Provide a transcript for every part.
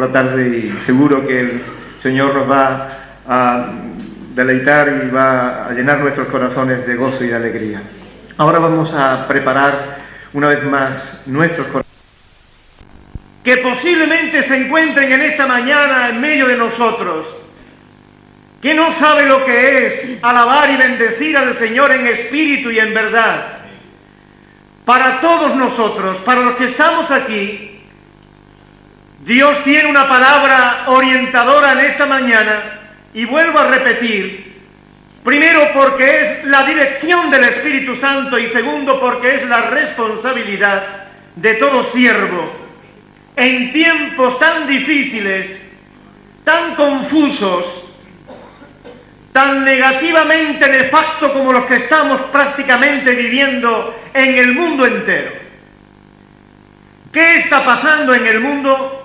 la tarde y seguro que el Señor nos va a deleitar y va a llenar nuestros corazones de gozo y de alegría. Ahora vamos a preparar una vez más nuestros corazones, que posiblemente se encuentren en esta mañana en medio de nosotros, que no sabe lo que es alabar y bendecir al Señor en espíritu y en verdad. Para todos nosotros, para los que estamos aquí, Dios tiene una palabra orientadora en esta mañana, y vuelvo a repetir, primero porque es la dirección del Espíritu Santo y segundo porque es la responsabilidad de todo siervo en tiempos tan difíciles, tan confusos, tan negativamente nefastos como los que estamos prácticamente viviendo en el mundo entero. ¿Qué está pasando en el mundo?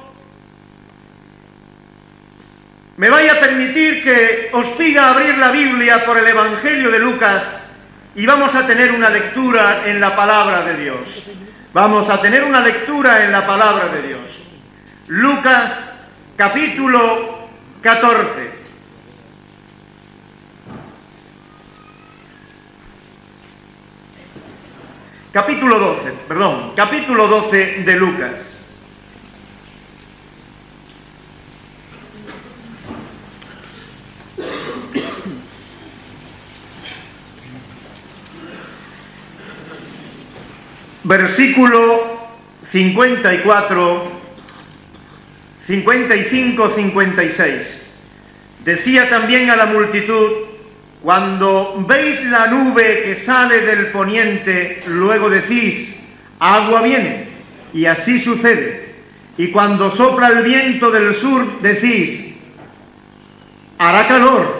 Me vaya a permitir que os pida abrir la Biblia por el Evangelio de Lucas y vamos a tener una lectura en la palabra de Dios. Vamos a tener una lectura en la palabra de Dios. Lucas, capítulo 14. Capítulo 12 de Lucas. Versículo 54, 55, 56. Decía también a la multitud: cuando veis la nube que sale del poniente, luego decís, agua viene, y así sucede. Y cuando sopla el viento del sur, decís, hará calor,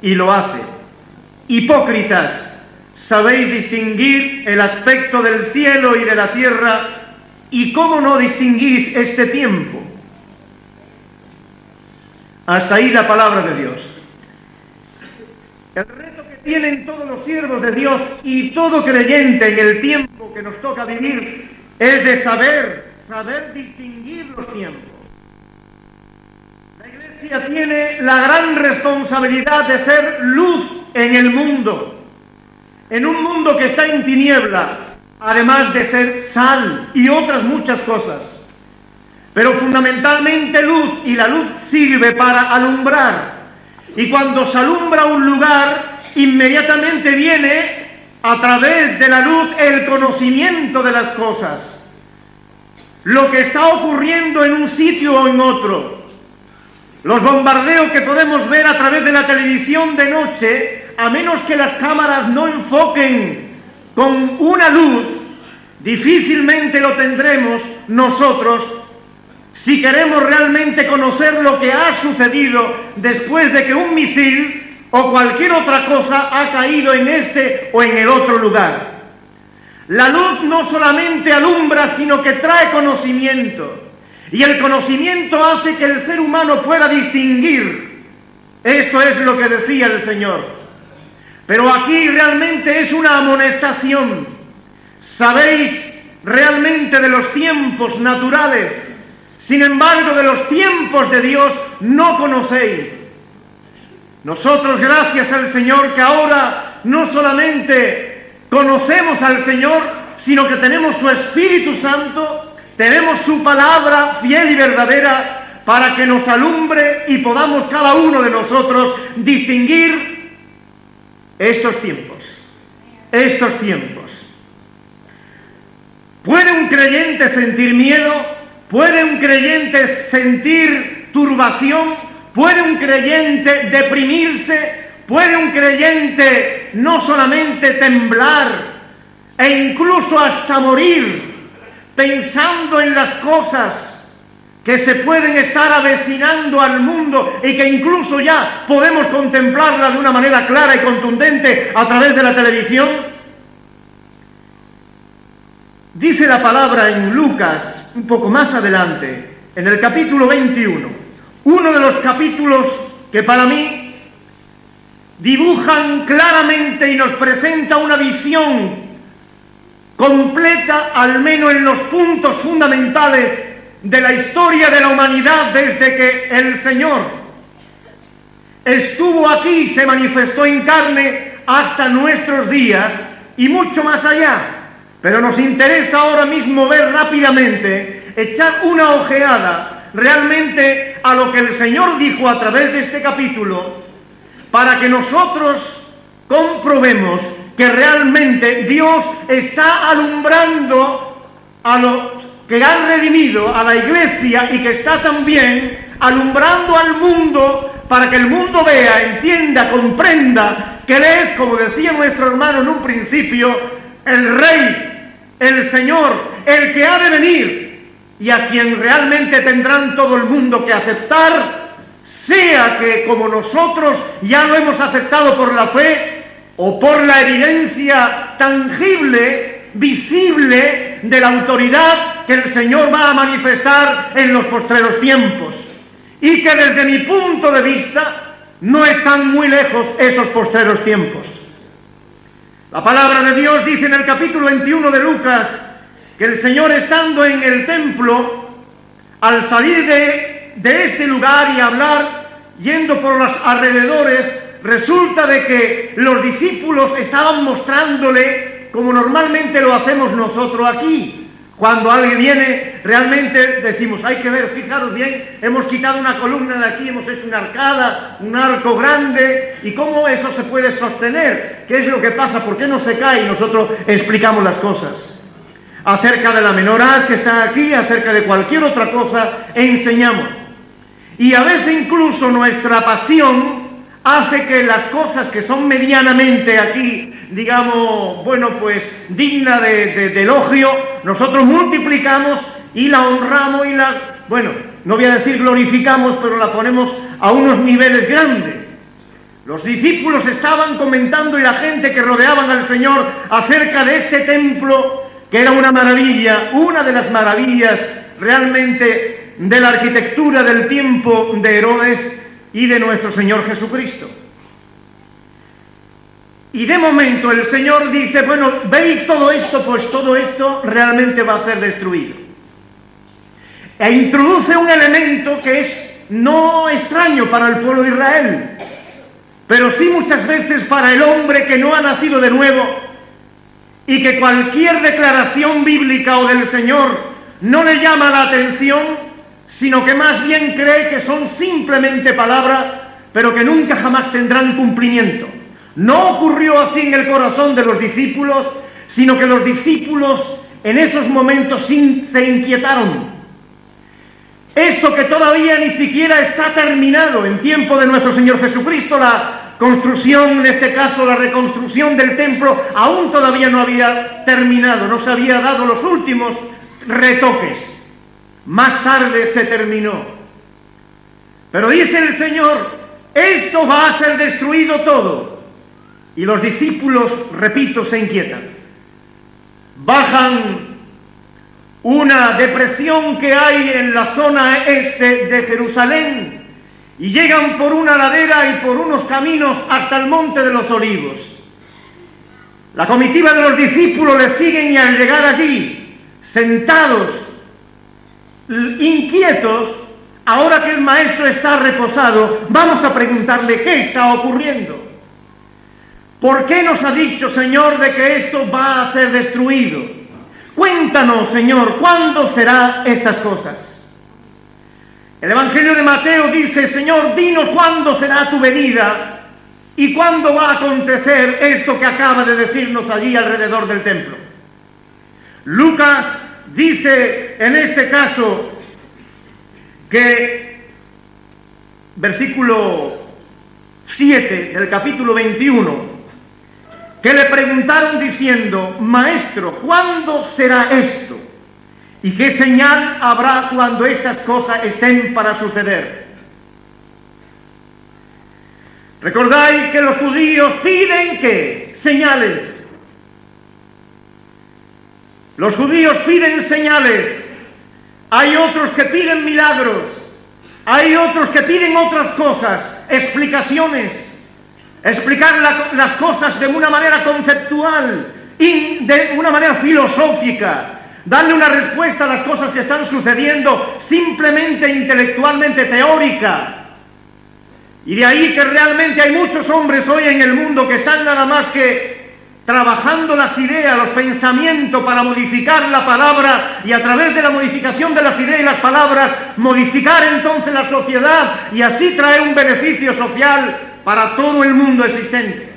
y lo hace. Hipócritas, sabéis distinguir el aspecto del cielo y de la tierra, y cómo no distinguís este tiempo. Hasta ahí la palabra de Dios. El reto que tienen todos los siervos de Dios y todo creyente en el tiempo que nos toca vivir es de saber distinguir los tiempos. La Iglesia tiene la gran responsabilidad de ser luz en el mundo, en un mundo que está en tiniebla, además de ser sal y otras muchas cosas. Pero fundamentalmente luz, y la luz sirve para alumbrar. Y cuando se alumbra un lugar, inmediatamente viene a través de la luz el conocimiento de las cosas. Lo que está ocurriendo en un sitio o en otro. Los bombardeos que podemos ver a través de la televisión de noche, a menos que las cámaras no enfoquen con una luz, difícilmente lo tendremos nosotros si queremos realmente conocer lo que ha sucedido después de que un misil o cualquier otra cosa ha caído en este o en el otro lugar. La luz no solamente alumbra, sino que trae conocimiento. Y el conocimiento hace que el ser humano pueda distinguir. Esto es lo que decía el Señor. Pero aquí realmente es una amonestación. Sabéis realmente de los tiempos naturales. Sin embargo, de los tiempos de Dios no conocéis. Nosotros, gracias al Señor, que ahora no solamente conocemos al Señor, sino que tenemos su Espíritu Santo, tenemos su palabra fiel y verdadera para que nos alumbre y podamos cada uno de nosotros distinguir estos tiempos. Estos tiempos. ¿Puede un creyente sentir miedo? ¿Puede un creyente sentir turbación? ¿Puede un creyente deprimirse? ¿Puede un creyente no solamente temblar e incluso hasta morir pensando en las cosas que se pueden estar avecinando al mundo y que incluso ya podemos contemplarlas de una manera clara y contundente a través de la televisión? Dice la palabra en Lucas, un poco más adelante, en el capítulo 21, uno de los capítulos que para mí dibujan claramente y nos presenta una visión completa, al menos en los puntos fundamentales de la historia de la humanidad desde que el Señor estuvo aquí, se manifestó en carne hasta nuestros días y mucho más allá. Pero nos interesa ahora mismo ver rápidamente, echar una ojeada realmente a lo que el Señor dijo a través de este capítulo, para que nosotros comprobemos que realmente Dios está alumbrando a los que han redimido, a la iglesia, y que está también alumbrando al mundo para que el mundo vea, entienda, comprenda que Él es, como decía nuestro hermano en un principio, el Rey, el Señor, el que ha de venir y a quien realmente tendrán todo el mundo que aceptar, sea que como nosotros ya lo hemos aceptado por la fe o por la evidencia tangible, visible de la autoridad que el Señor va a manifestar en los postreros tiempos, y que desde mi punto de vista no están muy lejos esos postreros tiempos. La palabra de Dios dice en el capítulo 21 de Lucas que el Señor, estando en el templo, al salir de este lugar y hablar, yendo por los alrededores, resulta de que los discípulos estaban mostrándole, como normalmente lo hacemos nosotros aquí. Cuando alguien viene, realmente decimos, hay que ver, fijaros bien, hemos quitado una columna de aquí, hemos hecho una arcada, un arco grande, y cómo eso se puede sostener, qué es lo que pasa, por qué no se cae, y nosotros explicamos las cosas. Acerca de la menorá que está aquí, acerca de cualquier otra cosa, enseñamos. Y a veces incluso nuestra pasión hace que las cosas que son medianamente aquí, digamos, bueno, pues digna de elogio, nosotros multiplicamos y la honramos y la, bueno, no voy a decir glorificamos, pero la ponemos a unos niveles grandes. Los discípulos estaban comentando, y la gente que rodeaban al Señor, acerca de este templo, que era una maravilla, una de las maravillas realmente de la arquitectura del tiempo de Herodes y de nuestro Señor Jesucristo. Y de momento el Señor dice, bueno, veis todo esto, pues todo esto realmente va a ser destruido. E introduce un elemento que es no extraño para el pueblo de Israel, pero sí muchas veces para el hombre que no ha nacido de nuevo, y que cualquier declaración bíblica o del Señor no le llama la atención, sino que más bien cree que son simplemente palabras, pero que nunca jamás tendrán cumplimiento. No ocurrió así en el corazón de los discípulos, sino que los discípulos en esos momentos se inquietaron. Esto que todavía ni siquiera está terminado en tiempo de nuestro Señor Jesucristo, la construcción, en este caso la reconstrucción del templo, aún todavía no había terminado, no se había dado los últimos retoques. Más tarde se terminó. Pero dice el Señor, esto va a ser destruido todo. Y los discípulos, repito, se inquietan. Bajan una depresión que hay en la zona este de Jerusalén y llegan por una ladera y por unos caminos hasta el Monte de los Olivos. La comitiva de los discípulos les siguen, y al llegar allí, sentados, inquietos, ahora que el maestro está reposado, vamos a preguntarle qué está ocurriendo. ¿Por qué nos ha dicho, Señor, de que esto va a ser destruido? Cuéntanos, Señor, ¿cuándo serán estas cosas? El Evangelio de Mateo dice, Señor, dinos cuándo será tu venida y cuándo va a acontecer esto que acaba de decirnos allí alrededor del templo. Lucas dice en este caso que, versículo 7 del capítulo 21, que le preguntaron diciendo, Maestro, ¿cuándo será esto? ¿Y qué señal habrá cuando estas cosas estén para suceder? ¿Recordáis que los judíos piden qué? Señales. Los judíos piden señales. Hay otros que piden milagros. Hay otros que piden otras cosas, explicaciones. Explicar las cosas de una manera conceptual y de una manera filosófica. darle una respuesta a las cosas que están sucediendo simplemente intelectualmente teórica. Y de ahí que realmente hay muchos hombres hoy en el mundo que están nada más que trabajando las ideas, los pensamientos para modificar la palabra y a través de la modificación de las ideas y las palabras modificar entonces la sociedad y así traer un beneficio social para todo el mundo existente.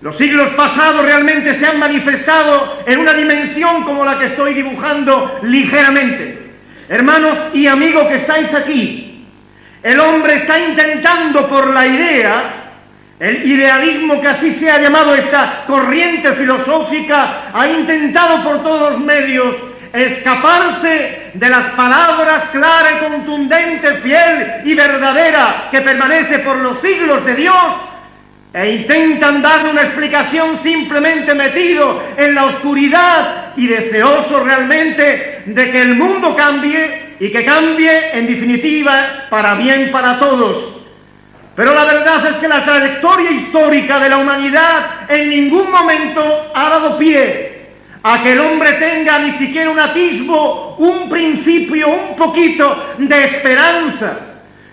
Los siglos pasados realmente se han manifestado en una dimensión como la que estoy dibujando ligeramente. Hermanos y amigos que estáis aquí, el hombre está intentando por la idea, el idealismo que así se ha llamado esta corriente filosófica, ha intentado por todos los medios escaparse de las palabras clara y contundente, fiel y verdadera que permanece por los siglos de Dios, e intentan darle una explicación simplemente metido en la oscuridad y deseoso realmente de que el mundo cambie y que cambie en definitiva para bien para todos. Pero la verdad es que la trayectoria histórica de la humanidad en ningún momento ha dado pie a que el hombre tenga ni siquiera un atisbo, un principio, un poquito de esperanza,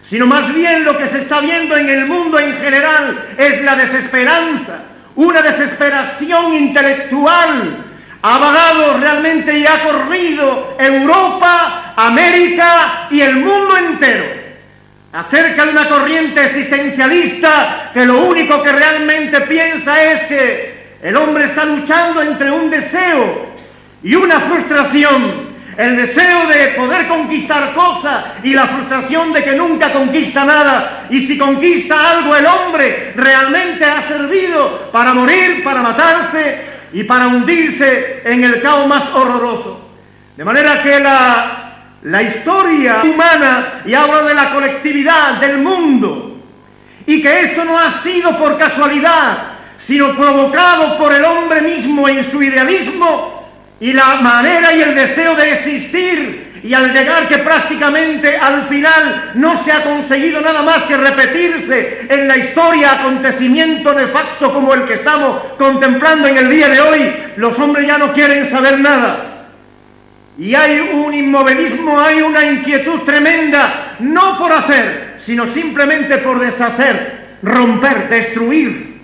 sino más bien lo que se está viendo en el mundo en general es la desesperanza, una desesperación intelectual. Ha vagado realmente y ha corrido Europa, América y el mundo entero acerca de una corriente existencialista que lo único que realmente piensa es que el hombre está luchando entre un deseo y una frustración. El deseo de poder conquistar cosas y la frustración de que nunca conquista nada. Y si conquista algo, el hombre realmente ha servido para morir, para matarse y para hundirse en el caos más horroroso. De manera que la historia humana, y hablo de la colectividad del mundo, y que esto no ha sido por casualidad, sino provocado por el hombre mismo en su idealismo y la manera y el deseo de existir, y al llegar que prácticamente al final no se ha conseguido nada más que repetirse en la historia acontecimiento nefasto como el que estamos contemplando en el día de hoy, los hombres ya no quieren saber nada. Y hay un inmovilismo, hay una inquietud tremenda, no por hacer, sino simplemente por deshacer, romper, destruir.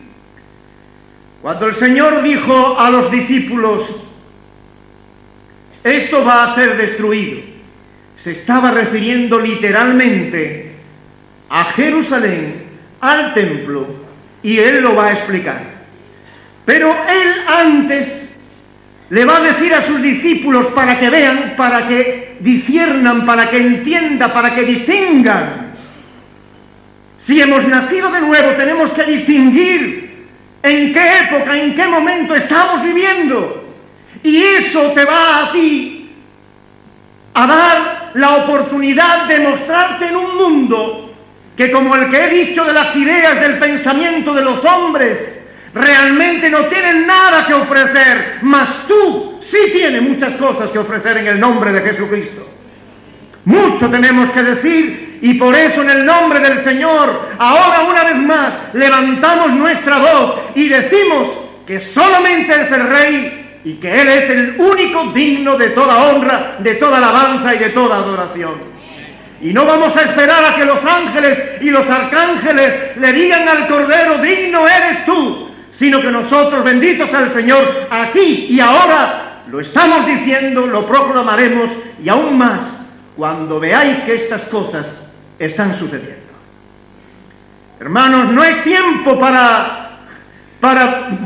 Cuando el Señor dijo a los discípulos, esto va a ser destruido, se estaba refiriendo literalmente a Jerusalén, al templo, y Él lo va a explicar. Pero Él antes le va a decir a sus discípulos para que vean, para que disciernan, para que entiendan, para que distingan. Si hemos nacido de nuevo, tenemos que distinguir en qué época, en qué momento estamos viviendo. Y eso te va a ti a dar la oportunidad de mostrarte en un mundo que, como el que he dicho de las ideas del pensamiento de los hombres, realmente no tienen nada que ofrecer, mas tú sí tienes muchas cosas que ofrecer en el nombre de Jesucristo. Mucho tenemos que decir, y por eso en el nombre del Señor, ahora una vez más, levantamos nuestra voz y decimos que solamente es el Rey y que Él es el único digno de toda honra, de toda alabanza y de toda adoración. Y no vamos a esperar a que los ángeles y los arcángeles le digan al Cordero, digno eres tú, sino que nosotros, benditos al Señor, aquí y ahora, lo estamos diciendo, lo proclamaremos, y aún más, cuando veáis que estas cosas están sucediendo. Hermanos, no es tiempo para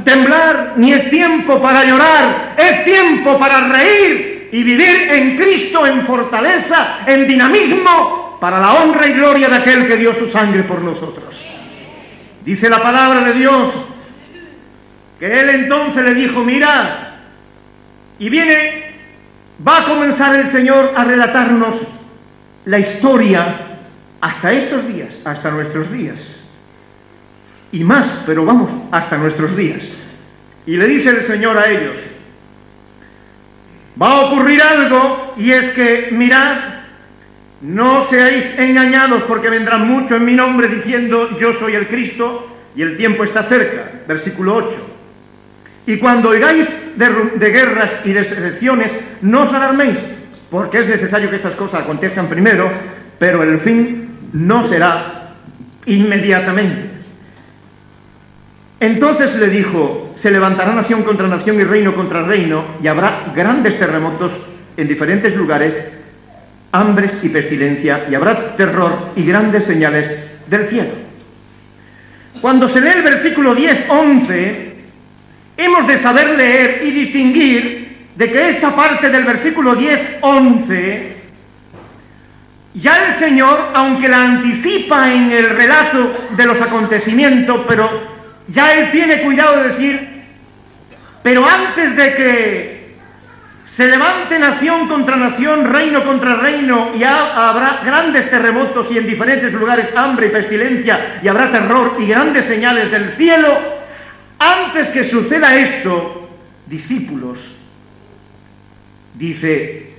temblar, ni es tiempo para llorar, es tiempo para reír y vivir en Cristo, en fortaleza, en dinamismo, para la honra y gloria de aquel que dio su sangre por nosotros. Dice la palabra de Dios que Él entonces le dijo, mira, y va a comenzar el Señor a relatarnos la historia hasta estos días, hasta nuestros días. Y más, pero vamos, hasta nuestros días. Y le dice el Señor a ellos, va a ocurrir algo, y es que, mirad, no seáis engañados, porque vendrán muchos en mi nombre diciendo, yo soy el Cristo, y el tiempo está cerca. Versículo 8. Y cuando oigáis de guerras y deserciones, no os alarméis, porque es necesario que estas cosas acontezcan primero, pero el fin no será inmediatamente. Entonces le dijo: se levantará nación contra nación y reino contra reino, y habrá grandes terremotos en diferentes lugares, hambres y pestilencia, y habrá terror y grandes señales del cielo. Cuando se lee el versículo 10-11, hemos de saber leer y distinguir de que esta parte del versículo 10-11, ya el Señor, aunque la anticipa en el relato de los acontecimientos, pero ya Él tiene cuidado de decir: pero antes de que se levante nación contra nación, reino contra reino, y habrá grandes terremotos y en diferentes lugares hambre y pestilencia, y habrá terror y grandes señales del cielo, antes que suceda esto, discípulos, dice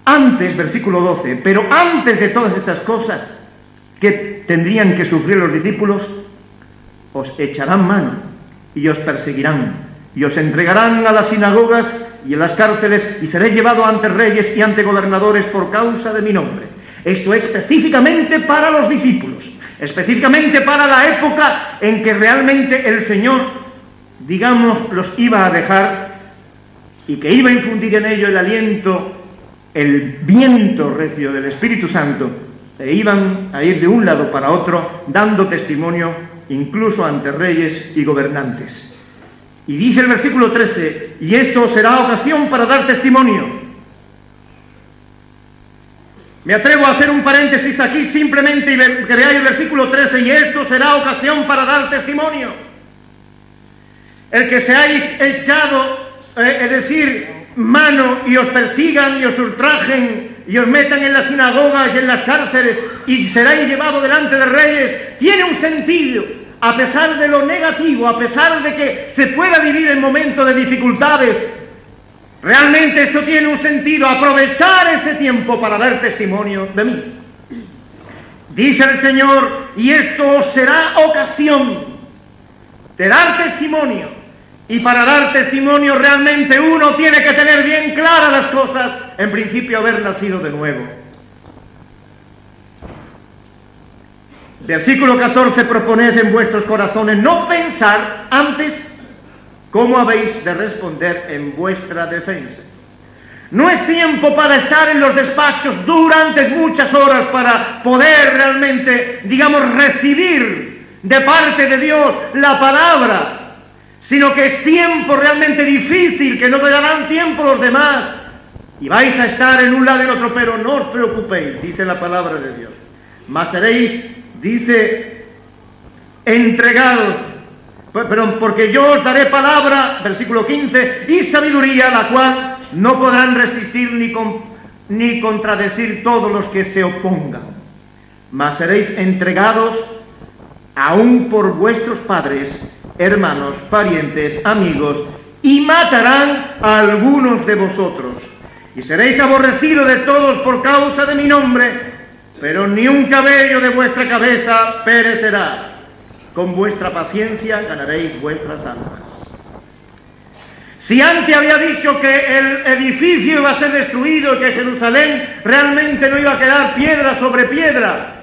antes, versículo 12, pero antes de todas estas cosas que tendrían que sufrir los discípulos, os echarán mano y os perseguirán y os entregarán a las sinagogas y en las cárceles, y seré llevado ante reyes y ante gobernadores por causa de mi nombre. Esto es específicamente para los discípulos, específicamente para la época en que realmente el Señor, digamos, los iba a dejar y que iba a infundir en ellos el aliento, el viento recio del Espíritu Santo, e iban a ir de un lado para otro dando testimonio incluso ante reyes y gobernantes. Y dice el versículo 13: y esto será ocasión para dar testimonio. Me atrevo a hacer un paréntesis aquí simplemente y que veáis el versículo 13: y esto será ocasión para dar testimonio. El que seáis echado, es decir, mano, y os persigan y os ultrajen y os metan en las sinagogas y en las cárceles y seréis llevados delante de reyes, tiene un sentido. A pesar de lo negativo, a pesar de que se pueda vivir en momentos de dificultades, realmente esto tiene un sentido: aprovechar ese tiempo para dar testimonio de mí. Dice el Señor: y esto será ocasión de dar testimonio. Y para dar testimonio realmente uno tiene que tener bien claras las cosas. En principio, haber nacido de nuevo. Versículo 14: proponed en vuestros corazones no pensar antes cómo habéis de responder en vuestra defensa. No es tiempo para estar en los despachos durante muchas horas para poder realmente, digamos, recibir de parte de Dios la palabra, sino que es tiempo realmente difícil, que no te darán tiempo los demás, y vais a estar en un lado y en otro, pero no os preocupéis, dice la palabra de Dios. Mas seréis, dice, entregados, pero porque yo os daré palabra, versículo 15, y sabiduría, la cual no podrán resistir ni contradecir todos los que se opongan. Mas seréis entregados aún por vuestros padres, hermanos, parientes, amigos, y matarán a algunos de vosotros. Y seréis aborrecidos de todos por causa de mi nombre, pero ni un cabello de vuestra cabeza perecerá. Con vuestra paciencia ganaréis vuestras almas. Si antes había dicho que el edificio iba a ser destruido y que Jerusalén realmente no iba a quedar piedra sobre piedra,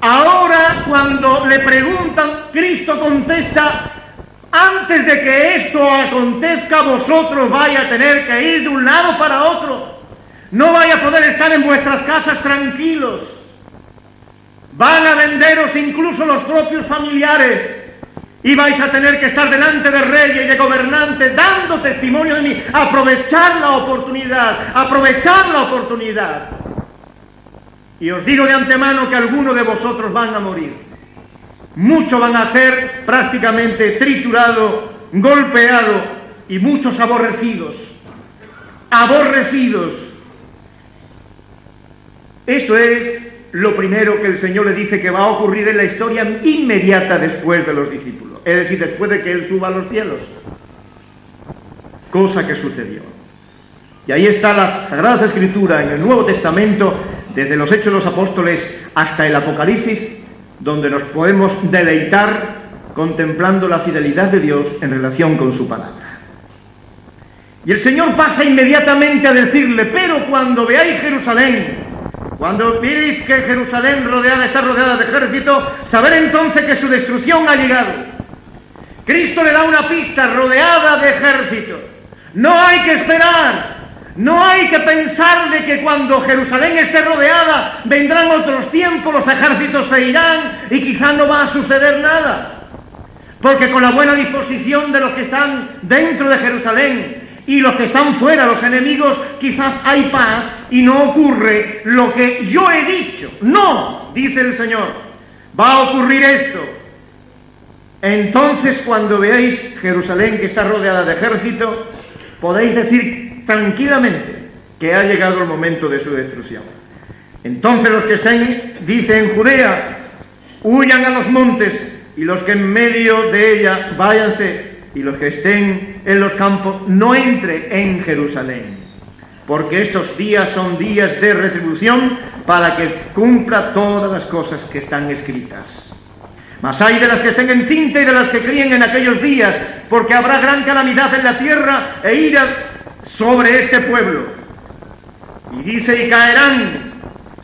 ahora cuando le preguntan, Cristo contesta: antes de que esto acontezca, vosotros vais a tener que ir de un lado para otro. No vais a poder estar en vuestras casas tranquilos. Van a venderos incluso los propios familiares. Y vais a tener que estar delante de reyes y de gobernantes dando testimonio de mí. Aprovechar la oportunidad. Aprovechar la oportunidad. Y os digo de antemano que algunos de vosotros van a morir. Muchos van a ser prácticamente triturados, golpeados, y muchos aborrecidos. Aborrecidos. Esto es lo primero que el Señor le dice que va a ocurrir en la historia inmediata después de los discípulos. Es decir, después de que Él suba a los cielos. Cosa que sucedió. Y ahí está la Sagrada Escritura en el Nuevo Testamento, desde los Hechos de los Apóstoles hasta el Apocalipsis, donde nos podemos deleitar contemplando la fidelidad de Dios en relación con su palabra. Y el Señor pasa inmediatamente a decirle: pero cuando veáis Jerusalén, cuando veáis que Jerusalén está rodeada de ejército, saber entonces que su destrucción ha llegado. Cristo le da una pista: rodeada de ejército. No hay que esperar, no hay que pensar de que cuando Jerusalén esté rodeada vendrán otros tiempos, los ejércitos se irán y quizás no va a suceder nada. Porque con la buena disposición de los que están dentro de Jerusalén y los que están fuera, los enemigos, quizás hay paz y no ocurre lo que yo he dicho. No, dice el Señor, va a ocurrir esto. Entonces, cuando veáis Jerusalén que está rodeada de ejército, podéis decir tranquilamente que ha llegado el momento de su destrucción. Entonces los que estén, dice, en Judea, huyan a los montes, y los que en medio de ella váyanse, y los que estén en los campos no entren en Jerusalén, porque estos días son días de retribución para que cumpla todas las cosas que están escritas. Mas hay de las que estén encinta y de las que críen en aquellos días, porque habrá gran calamidad en la tierra e ira sobre este pueblo. Y dice: y caerán.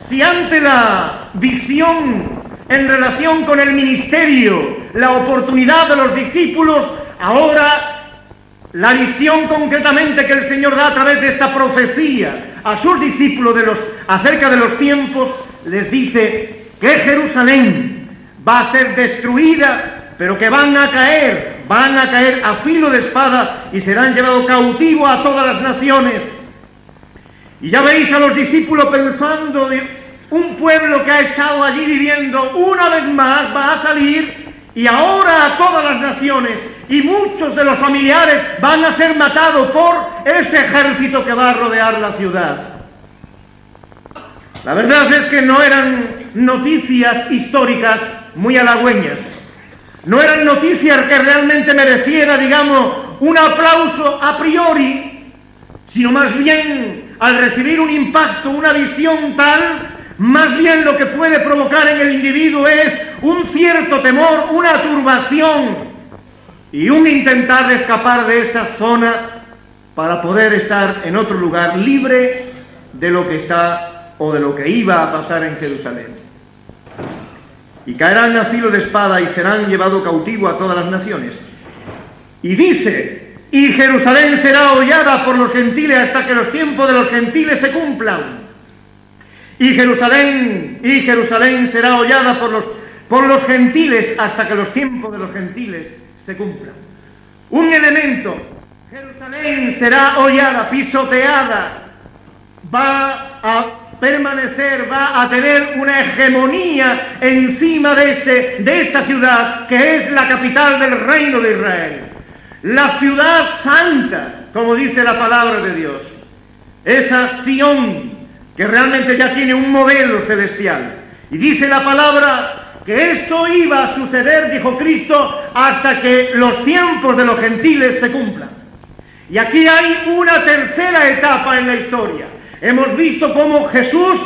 Si ante la visión en relación con el ministerio, la oportunidad de los discípulos, ahora la visión concretamente que el Señor da a través de esta profecía a sus discípulos acerca de los tiempos, les dice que Jerusalén va a ser destruida, pero que van a caer a filo de espada y serán llevados cautivos a todas las naciones. Y ya veis a los discípulos pensando: un pueblo que ha estado allí viviendo una vez más va a salir y ahora a todas las naciones, y muchos de los familiares van a ser matados por ese ejército que va a rodear la ciudad. La verdad es que no eran noticias históricas muy halagüeñas, no eran noticias que realmente mereciera, digamos, un aplauso a priori, sino más bien, al recibir un impacto, una visión tal, más bien lo que puede provocar en el individuo es un cierto temor, una turbación y un intentar de escapar de esa zona para poder estar en otro lugar libre de lo que está o de lo que iba a pasar en Jerusalén. Y caerán a filo de espada y serán llevados cautivos a todas las naciones. Y dice: y Jerusalén será hollada por los gentiles hasta que los tiempos de los gentiles se cumplan. Y Jerusalén será hollada por los gentiles hasta que los tiempos de los gentiles se cumplan. Un elemento: Jerusalén será hollada, pisoteada, va a permanecer, va a tener una hegemonía encima de esta ciudad, que es la capital del reino de Israel. La ciudad santa, como dice la palabra de Dios. Esa Sión, que realmente ya tiene un modelo celestial. Y dice la palabra que esto iba a suceder, dijo Cristo, hasta que los tiempos de los gentiles se cumplan. Y aquí hay una tercera etapa en la historia. Hemos visto cómo Jesús,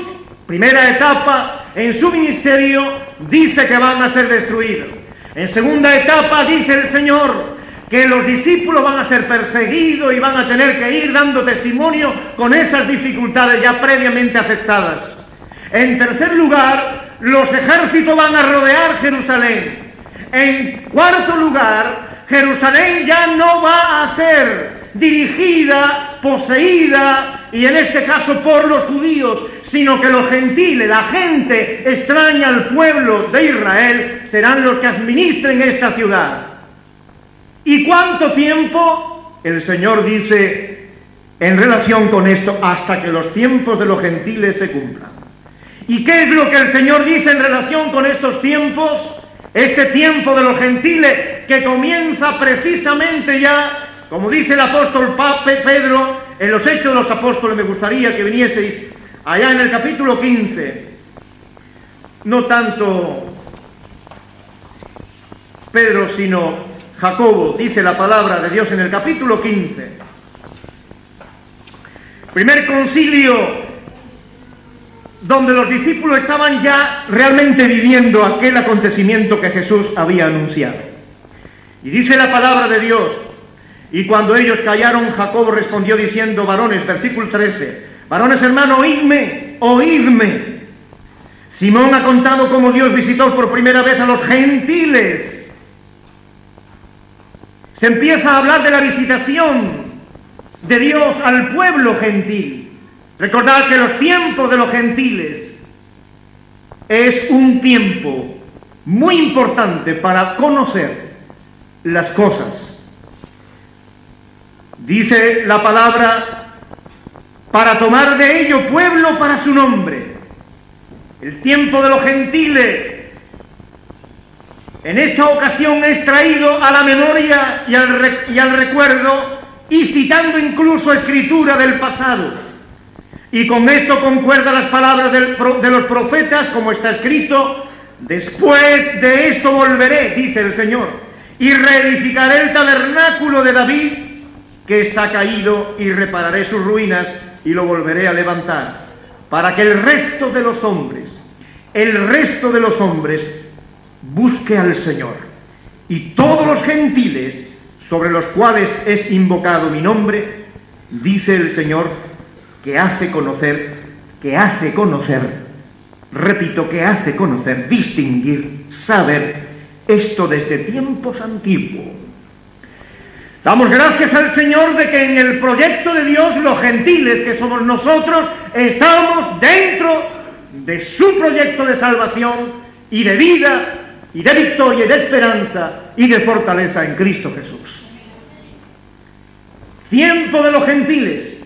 primera etapa, en su ministerio, dice que van a ser destruidos. En segunda etapa dice el Señor que los discípulos van a ser perseguidos y van a tener que ir dando testimonio con esas dificultades ya previamente aceptadas. En tercer lugar, los ejércitos van a rodear Jerusalén. En cuarto lugar, Jerusalén ya no va a ser dirigida, poseída, y en este caso por los judíos, sino que los gentiles, la gente extraña al pueblo de Israel, serán los que administren esta ciudad. ¿Y cuánto tiempo? El Señor dice en relación con esto: hasta que los tiempos de los gentiles se cumplan. ¿Y qué es lo que el Señor dice en relación con estos tiempos? Este tiempo de los gentiles que comienza precisamente ya, como dice el apóstol Pedro en los Hechos de los Apóstoles. Me gustaría que vinieseis allá en el capítulo 15. No tanto Pedro, sino Jacobo, dice la palabra de Dios en el capítulo 15. Primer concilio donde los discípulos estaban ya realmente viviendo aquel acontecimiento que Jesús había anunciado. Y dice la palabra de Dios Y cuando ellos callaron, Jacob respondió diciendo: varones, versículo 13, varones hermanos, oídme, oídme. Simón ha contado cómo Dios visitó por primera vez a los gentiles. Se empieza a hablar de la visitación de Dios al pueblo gentil. Recordad que los tiempos de los gentiles es un tiempo muy importante para conocer las cosas. Dice la palabra: para tomar de ello pueblo para su nombre. El tiempo de los gentiles en esta ocasión es traído a la memoria y al recuerdo, y citando incluso escritura del pasado. Y con esto concuerdan las palabras de los profetas, como está escrito: después de esto volveré, dice el Señor, y reedificaré el tabernáculo de David, que está caído, y repararé sus ruinas, y lo volveré a levantar, para que el resto de los hombres busque al Señor. Y todos los gentiles sobre los cuales es invocado mi nombre, dice el Señor, que hace conocer, distinguir, saber, esto desde tiempos antiguos. Damos gracias al Señor de que en el proyecto de Dios los gentiles, que somos nosotros, estamos dentro de su proyecto de salvación y de vida y de victoria y de esperanza y de fortaleza en Cristo Jesús. Tiempo de los gentiles.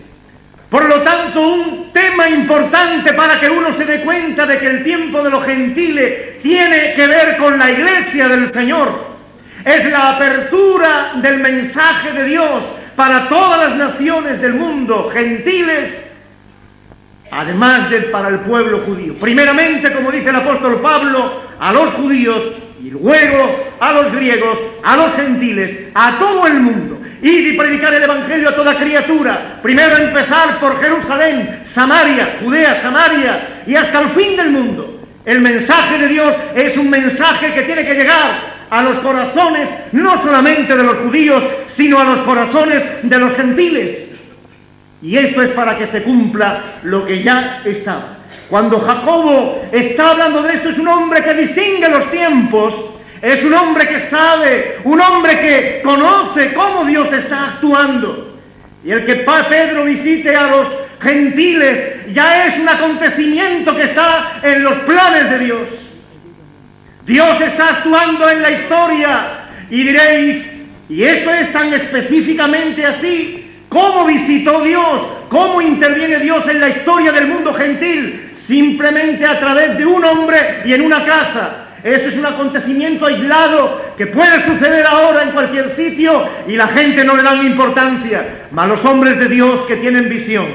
Por lo tanto, un tema importante para que uno se dé cuenta de que el tiempo de los gentiles tiene que ver con la iglesia del Señor. Es la apertura del mensaje de Dios para todas las naciones del mundo, gentiles, además de para el pueblo judío. Primeramente, como dice el apóstol Pablo, a los judíos, y luego a los griegos, a los gentiles, a todo el mundo. Id y predicar el evangelio a toda criatura. Primero empezar por Jerusalén, Samaria, Judea, Samaria, y hasta el fin del mundo. El mensaje de Dios es un mensaje que tiene que llegar a los corazones, no solamente de los judíos, sino a los corazones de los gentiles. Y esto es para que se cumpla lo que ya estaba. Cuando Jacobo está hablando de esto, es un hombre que distingue los tiempos, es un hombre que sabe, un hombre que conoce cómo Dios está actuando. Y el que Pedro visite a los gentiles ya es un acontecimiento que está en los planes de Dios. Dios está actuando en la historia, y diréis: ¿y esto es tan específicamente así? ¿Cómo visitó Dios? ¿Cómo interviene Dios en la historia del mundo gentil? Simplemente a través de un hombre y en una casa. Eso es un acontecimiento aislado que puede suceder ahora en cualquier sitio y la gente no le da importancia. Mas los hombres de Dios que tienen visión,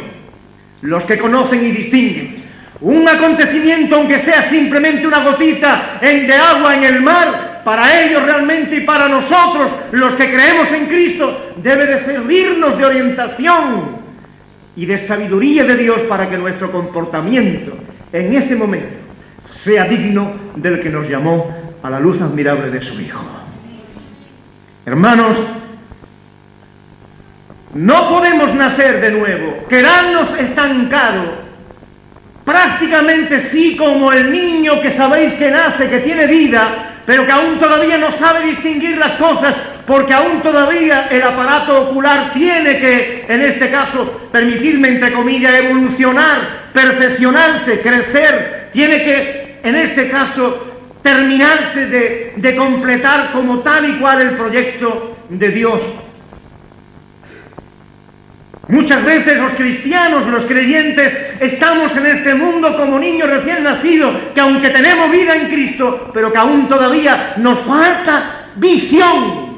los que conocen y distinguen, un acontecimiento, aunque sea simplemente una gotita de agua en el mar, para ellos realmente y para nosotros, los que creemos en Cristo, debe de servirnos de orientación y de sabiduría de Dios para que nuestro comportamiento en ese momento sea digno del que nos llamó a la luz admirable de su Hijo. Hermanos, no podemos nacer de nuevo, quedarnos estancados. Prácticamente sí, como el niño que sabéis que nace, que tiene vida, pero que aún todavía no sabe distinguir las cosas, porque aún todavía el aparato ocular tiene que, en este caso, permitidme entre comillas, evolucionar, perfeccionarse, crecer, tiene que, en este caso, terminarse de completar como tal y cual el proyecto de Dios. Muchas veces los cristianos, los creyentes, estamos en este mundo como niños recién nacidos, que aunque tenemos vida en Cristo, pero que aún todavía nos falta visión,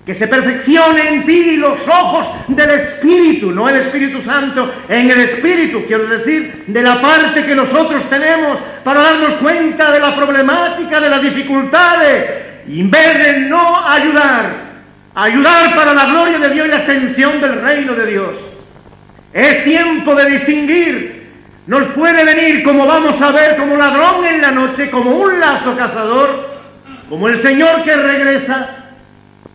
que se perfeccione en ti los ojos del Espíritu, no el Espíritu Santo, en el Espíritu, quiero decir, de la parte que nosotros tenemos para darnos cuenta de la problemática, de las dificultades, y en vez de no ayudar para la gloria de Dios y la extensión del reino de Dios. Es tiempo de distinguir. Nos puede venir, como vamos a ver, como ladrón en la noche, como un lazo cazador, como el Señor que regresa,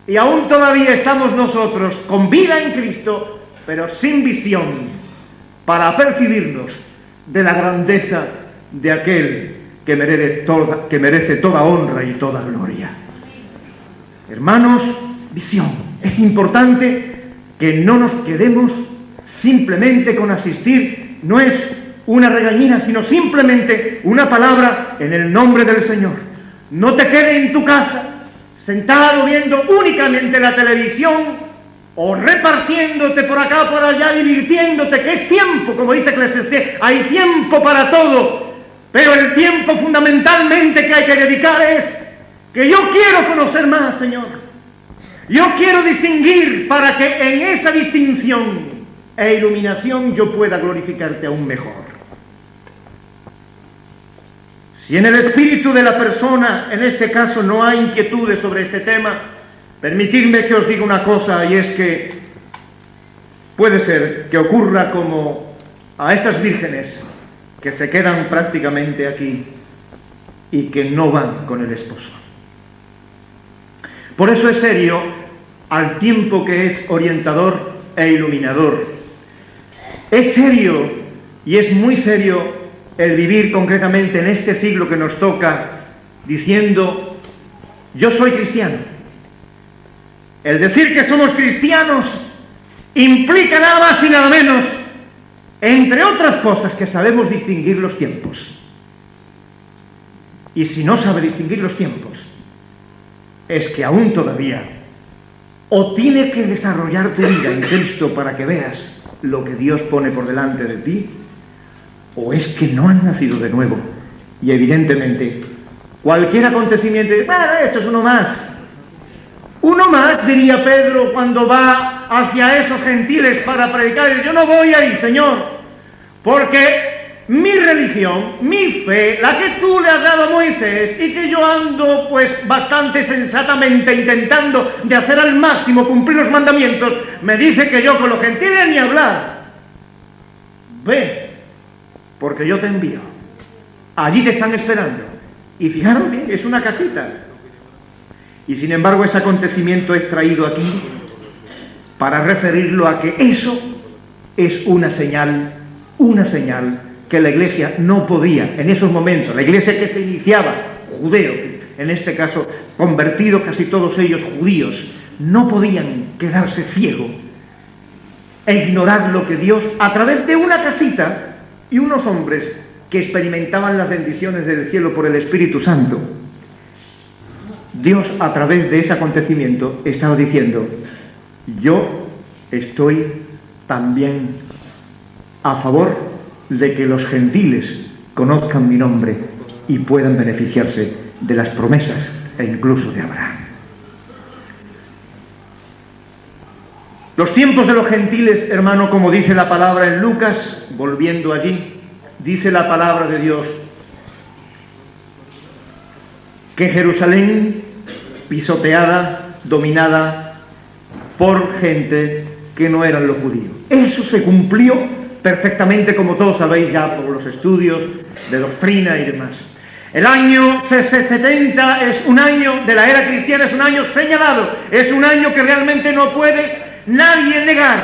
Y aún todavía estamos nosotros con vida en Cristo, pero sin visión para apercibirnos de la grandeza de aquel que merece toda honra y toda gloria. Hermanos, visión. Es importante que no nos quedemos simplemente con asistir. No es una regañina, sino simplemente una palabra en el nombre del Señor. No te quedes en tu casa sentado viendo únicamente la televisión o repartiéndote por acá o por allá, divirtiéndote, que es tiempo, como dice Eclesiastés, hay tiempo para todo, pero el tiempo fundamentalmente que hay que dedicar es que yo quiero conocer más, Señor. Yo quiero distinguir para que en esa distinción e iluminación yo pueda glorificarte aún mejor. Si en el espíritu de la persona, en este caso, no hay inquietudes sobre este tema, permitidme que os diga una cosa, y es que puede ser que ocurra como a esas vírgenes que se quedan prácticamente aquí y que no van con el esposo. Por eso es serio, al tiempo que es orientador e iluminador. Es serio, y es muy serio, el vivir concretamente en este siglo que nos toca diciendo, yo soy cristiano. El decir que somos cristianos implica nada más y nada menos, entre otras cosas, que sabemos distinguir los tiempos. Y si no sabe distinguir los tiempos, es que aún todavía o tiene que desarrollar tu vida en Cristo para que veas lo que Dios pone por delante de ti, o es que no han nacido de nuevo. Y evidentemente cualquier acontecimiento, esto es uno más. Uno más, diría Pedro cuando va hacia esos gentiles para predicar. Yo no voy ahí, Señor, porque mi religión, mi fe, la que tú le has dado a Moisés y que yo ando pues bastante sensatamente intentando de hacer al máximo cumplir los mandamientos, me dice que yo con los gentiles ni hablar. Ve, porque yo te envío. Allí te están esperando. Y fijaros bien, es una casita. Y sin embargo ese acontecimiento es traído aquí para referirlo a que eso es una señal que la Iglesia no podía, en esos momentos, la Iglesia que se iniciaba, judeo, en este caso convertidos casi todos ellos judíos, no podían quedarse ciegos e ignorar lo que Dios, a través de una casita y unos hombres que experimentaban las bendiciones del cielo por el Espíritu Santo, Dios a través de ese acontecimiento estaba diciendo, yo estoy también a favor de que los gentiles conozcan mi nombre y puedan beneficiarse de las promesas e incluso de Abraham. Los tiempos de los gentiles, hermano, como dice la palabra en Lucas, volviendo allí, dice la palabra de Dios que Jerusalén pisoteada, dominada por gente que no eran los judíos. Eso se cumplió perfectamente, como todos sabéis ya por los estudios de doctrina y demás. El año 70 es un año de la era cristiana, es un año señalado, es un año que realmente no puede nadie negar.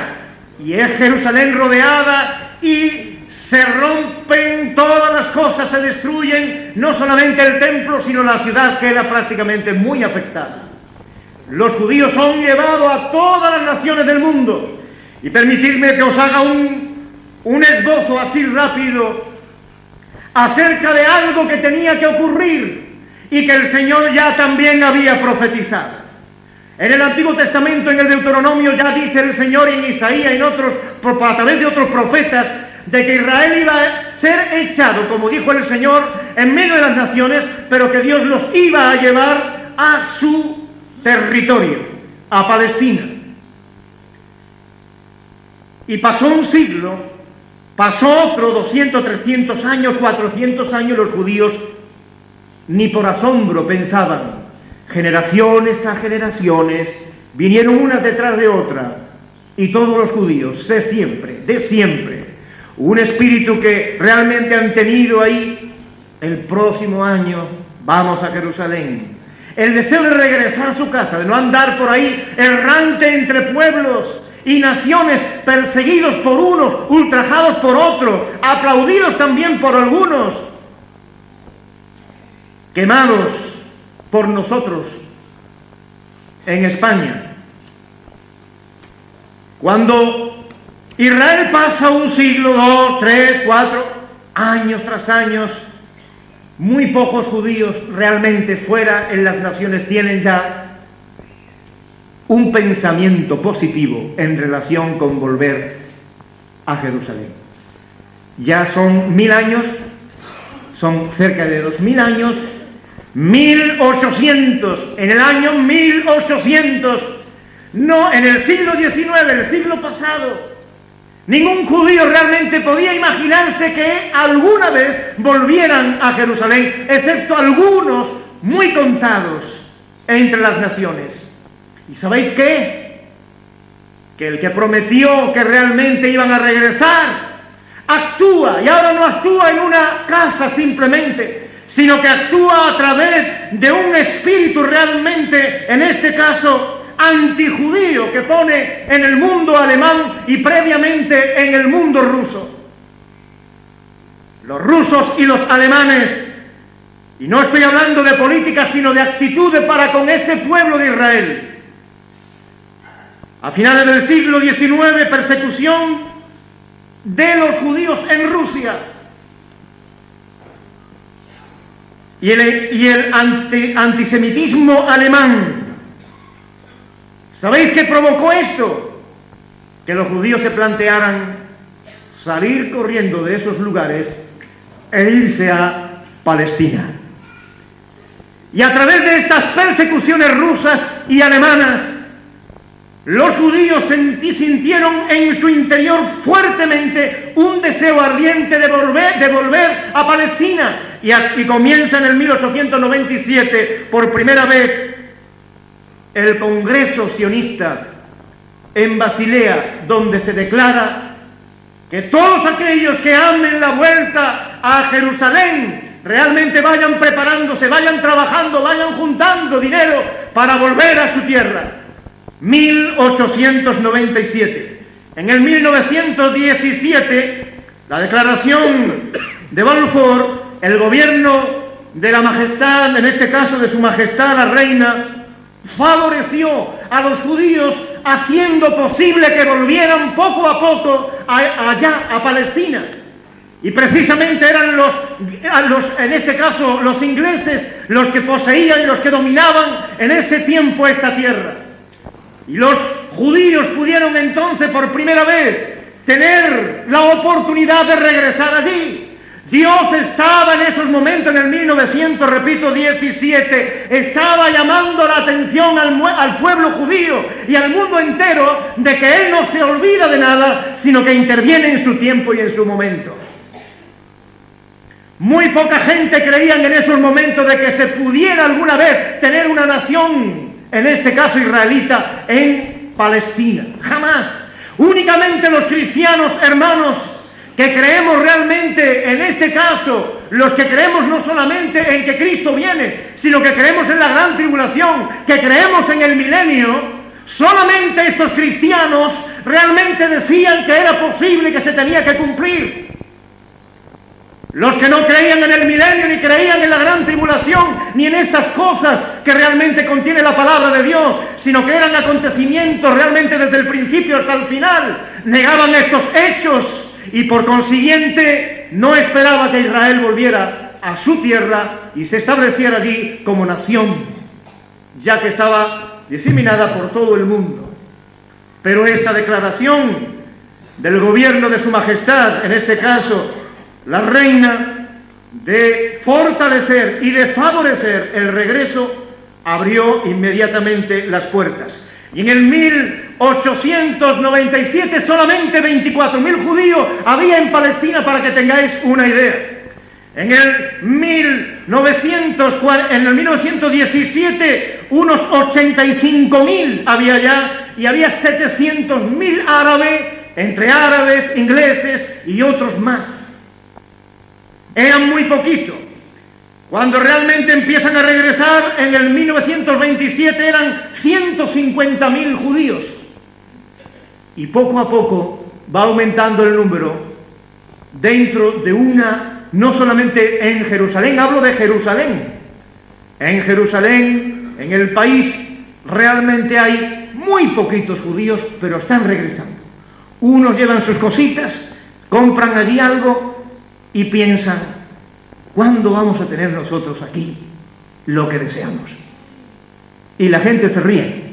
Y es Jerusalén rodeada y se rompen todas las cosas, se destruyen, no solamente el templo, sino la ciudad queda prácticamente muy afectada. Los judíos son llevados a todas las naciones del mundo. Y permitidme que os haga un esbozo así rápido acerca de algo que tenía que ocurrir y que el Señor ya también había profetizado. En el Antiguo Testamento, en el Deuteronomio, ya dice el Señor, en Isaías y en otros, a través de otros profetas, de que Israel iba a ser echado, como dijo el Señor, en medio de las naciones, pero que Dios los iba a llevar a su territorio, a Palestina. Y pasó un siglo, pasó otro, 200, 300 años, 400 años, los judíos ni por asombro pensaban. Generaciones tras generaciones vinieron unas detrás de otras, y todos los judíos, de siempre, un espíritu que realmente han tenido ahí. El próximo año vamos a Jerusalén, el deseo de regresar a su casa, de no andar por ahí errante entre pueblos y naciones, perseguidos por unos, ultrajados por otros, aplaudidos también por algunos, quemados por nosotros en España. Cuando Israel pasa un siglo, 2, 3, 4, años tras años, muy pocos judíos realmente fuera en las naciones tienen ya un pensamiento positivo en relación con volver a Jerusalén. Ya son 1000 años, son cerca de 2000 años, 1800, en el año 1800, no en el siglo XIX, el siglo pasado, ningún judío realmente podía imaginarse que alguna vez volvieran a Jerusalén, excepto algunos muy contados entre las naciones. ¿Y sabéis qué? Que el que prometió que realmente iban a regresar, actúa, y ahora no actúa en una casa simplemente, sino que actúa a través de un espíritu realmente, en este caso, antijudío, que pone en el mundo alemán y previamente en el mundo ruso. Los rusos y los alemanes, y no estoy hablando de política, sino de actitudes para con ese pueblo de Israel. A finales del siglo XIX, persecución de los judíos en Rusia. Y el antisemitismo alemán. ¿Sabéis qué provocó esto? Que los judíos se plantearan salir corriendo de esos lugares e irse a Palestina. Y a través de estas persecuciones rusas y alemanas, los judíos sintieron en su interior fuertemente un deseo ardiente de volver a Palestina. Y comienza en el 1897, por primera vez, el Congreso sionista en Basilea, donde se declara que todos aquellos que amen la vuelta a Jerusalén realmente vayan preparándose, vayan trabajando, vayan juntando dinero para volver a su tierra. 1897. En el 1917, la declaración de Balfour, el gobierno de la majestad, en este caso de su majestad la reina, favoreció a los judíos haciendo posible que volvieran poco a poco allá a Palestina. Y precisamente eran en este caso los ingleses los que poseían y los que dominaban en ese tiempo esta tierra. Y los judíos pudieron entonces por primera vez tener la oportunidad de regresar allí. Dios estaba en esos momentos, en el 1917, estaba llamando la atención al pueblo judío y al mundo entero de que Él no se olvida de nada, sino que interviene en su tiempo y en su momento. Muy poca gente creían en esos momentos de que se pudiera alguna vez tener una nación, en este caso israelita, en Palestina. Jamás. Únicamente los cristianos, hermanos, que creemos realmente, en este caso, los que creemos no solamente en que Cristo viene, sino que creemos en la gran tribulación, que creemos en el milenio, solamente estos cristianos realmente decían que era posible, que se tenía que cumplir. Los que no creían en el milenio, ni creían en la gran tribulación, ni en estas cosas que realmente contiene la palabra de Dios, sino que eran acontecimientos realmente desde el principio hasta el final, negaban estos hechos y por consiguiente no esperaba que Israel volviera a su tierra y se estableciera allí como nación, ya que estaba diseminada por todo el mundo. Pero esta declaración del gobierno de su majestad, en este caso la reina, de fortalecer y de favorecer el regreso, abrió inmediatamente las puertas. Y en el 1897 solamente 24.000 judíos había en Palestina, para que tengáis una idea. En el 1917 unos 85.000 había ya, y había 700.000 árabes, entre árabes, ingleses y otros más. Eran muy poquitos. Cuando realmente empiezan a regresar, en el 1927 eran 150.000 judíos. Y poco a poco va aumentando el número dentro de no solamente en Jerusalén, hablo de Jerusalén. En Jerusalén, en el país, realmente hay muy poquitos judíos, pero están regresando. Unos llevan sus cositas, compran allí algo y piensan, ¿cuándo vamos a tener nosotros aquí lo que deseamos? Y la gente se ríe.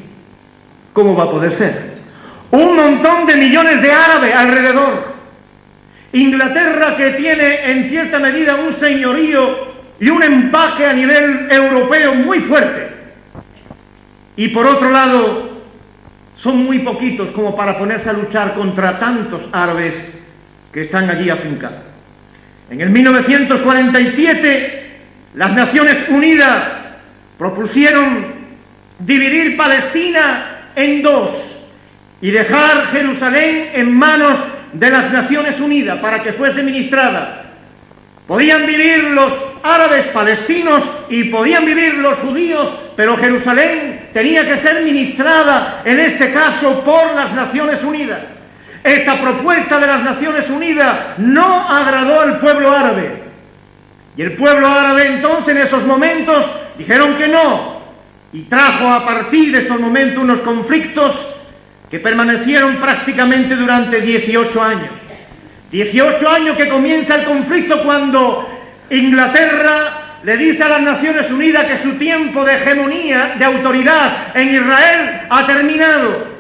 ¿Cómo va a poder ser? Un montón de millones de árabes alrededor. Inglaterra, que tiene en cierta medida un señorío y un empaque a nivel europeo muy fuerte. Y por otro lado, son muy poquitos como para ponerse a luchar contra tantos árabes que están allí afincados. En el 1947, las Naciones Unidas propusieron dividir Palestina en dos y dejar Jerusalén en manos de las Naciones Unidas para que fuese ministrada. Podían vivir los árabes palestinos y podían vivir los judíos, pero Jerusalén tenía que ser ministrada, en este caso, por las Naciones Unidas. Esta propuesta de las Naciones Unidas no agradó al pueblo árabe. Y el pueblo árabe entonces, en esos momentos, dijeron que no. Y trajo a partir de estos momentos unos conflictos que permanecieron prácticamente durante 18 años. 18 años que comienza el conflicto cuando Inglaterra le dice a las Naciones Unidas que su tiempo de hegemonía, de autoridad en Israel ha terminado.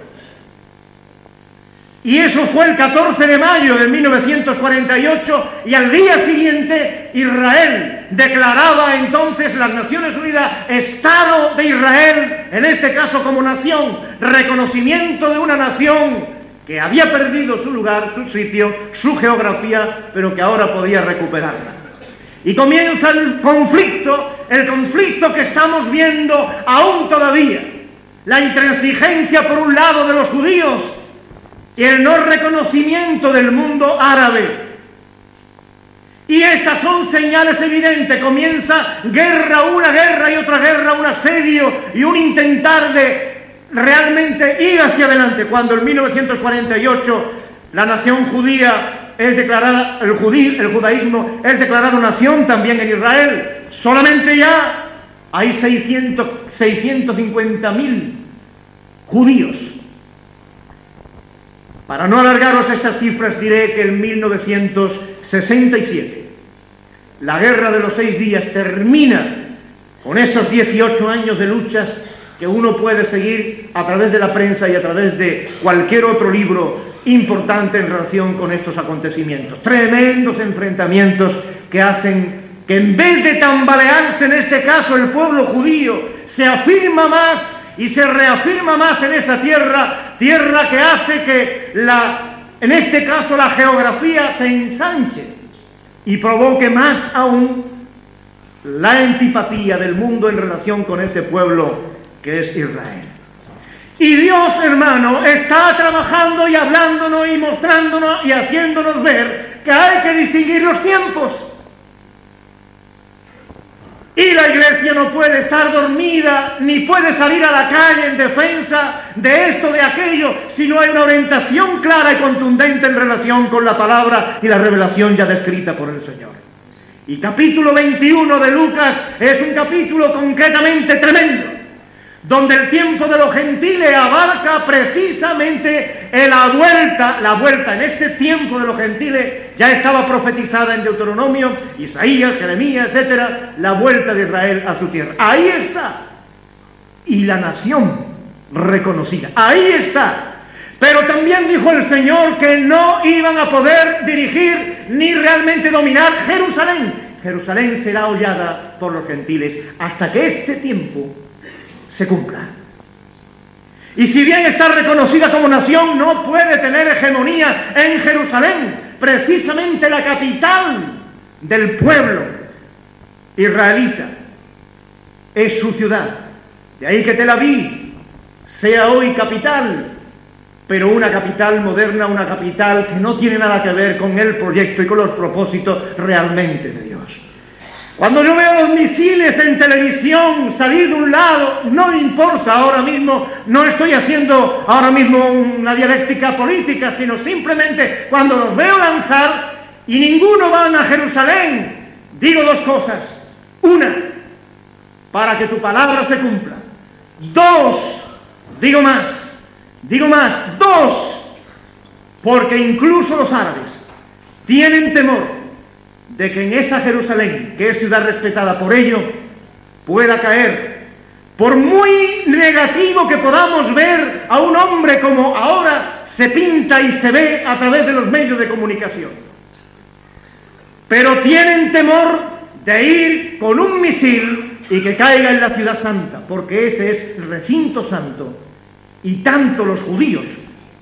Y eso fue el 14 de mayo de 1948, y al día siguiente Israel declaraba entonces las Naciones Unidas Estado de Israel, en este caso como nación, reconocimiento de una nación que había perdido su lugar, su sitio, su geografía, pero que ahora podía recuperarla. Y comienza el conflicto que estamos viendo aún todavía. La intransigencia por un lado de los judíos y el no reconocimiento del mundo árabe. Y estas son señales evidentes. Comienza una guerra y otra guerra, un asedio y un intentar de realmente ir hacia adelante. Cuando en 1948 la nación judía es declarada, el judaísmo es declarado nación también en Israel, solamente ya hay 650.000 judíos. Para no alargaros estas cifras, diré que en 1967 la guerra de los 6 días termina con esos 18 años de luchas que uno puede seguir a través de la prensa y a través de cualquier otro libro importante en relación con estos acontecimientos. Tremendos enfrentamientos que hacen que, en vez de tambalearse en este caso el pueblo judío, se afirma más y se reafirma más en esa tierra que hace que en este caso la geografía se ensanche y provoque más aún la antipatía del mundo en relación con ese pueblo que es Israel. Y Dios, hermano, está trabajando y hablándonos y mostrándonos y haciéndonos ver que hay que distinguir los tiempos. Y la Iglesia no puede estar dormida, ni puede salir a la calle en defensa de esto, de aquello, si no hay una orientación clara y contundente en relación con la palabra y la revelación ya descrita por el Señor. Y capítulo 21 de Lucas es un capítulo concretamente tremendo, donde el tiempo de los gentiles abarca precisamente la vuelta en este tiempo de los gentiles ya estaba profetizada en Deuteronomio, Isaías, Jeremías, etcétera, la vuelta de Israel a su tierra. Ahí está. Y la nación reconocida. Ahí está. Pero también dijo el Señor que no iban a poder dirigir ni realmente dominar Jerusalén. Jerusalén será hollada por los gentiles hasta que este tiempo se cumpla. Y si bien está reconocida como nación, no puede tener hegemonía en Jerusalén, precisamente la capital del pueblo israelita. Es su ciudad. De ahí que Tel Aviv sea hoy capital, pero una capital moderna, una capital que no tiene nada que ver con el proyecto y con los propósitos realmente de Dios. Cuando yo veo los misiles en televisión salir de un lado, no me importa ahora mismo, no estoy haciendo ahora mismo una dialéctica política, sino simplemente cuando los veo lanzar y ninguno van a Jerusalén, digo dos cosas. Una, para que tu palabra se cumpla. Dos, digo más, dos, porque incluso los árabes tienen temor de que en esa Jerusalén, que es ciudad respetada por ello, pueda caer, por muy negativo que podamos ver a un hombre como ahora se pinta y se ve a través de los medios de comunicación. Pero tienen temor de ir con un misil y que caiga en la ciudad santa, porque ese es el recinto santo. Y tanto los judíos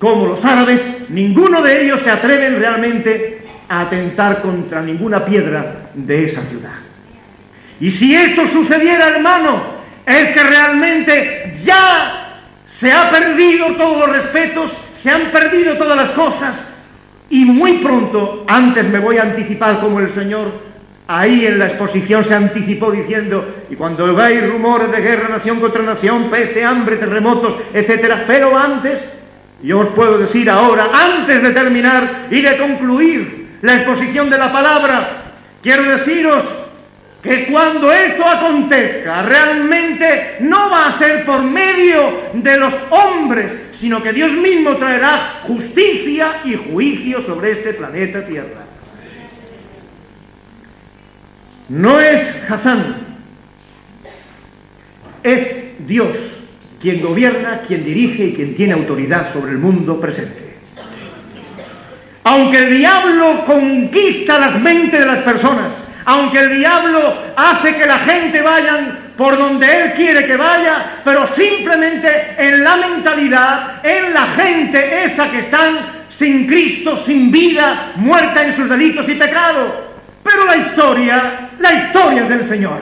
como los árabes, ninguno de ellos se atreven realmente a atentar contra ninguna piedra de esa ciudad. Y si esto sucediera, hermano, es que realmente ya se ha perdido todos los respetos, se han perdido todas las cosas, y muy pronto, antes me voy a anticipar como el Señor, ahí en la exposición se anticipó diciendo, y cuando veis rumores de guerra, nación contra nación, peste, hambre, terremotos, etcétera, pero antes, yo os puedo decir ahora, antes de terminar y de concluir la exposición de la palabra, quiero deciros que cuando esto acontezca, realmente no va a ser por medio de los hombres, sino que Dios mismo traerá justicia y juicio sobre este planeta Tierra. No es Hasán, es Dios quien gobierna, quien dirige y quien tiene autoridad sobre el mundo presente. Aunque el diablo conquista las mentes de las personas, aunque el diablo hace que la gente vaya por donde él quiere que vaya, pero simplemente en la mentalidad, en la gente esa que están sin Cristo, sin vida, muerta en sus delitos y pecados. Pero la historia es del Señor.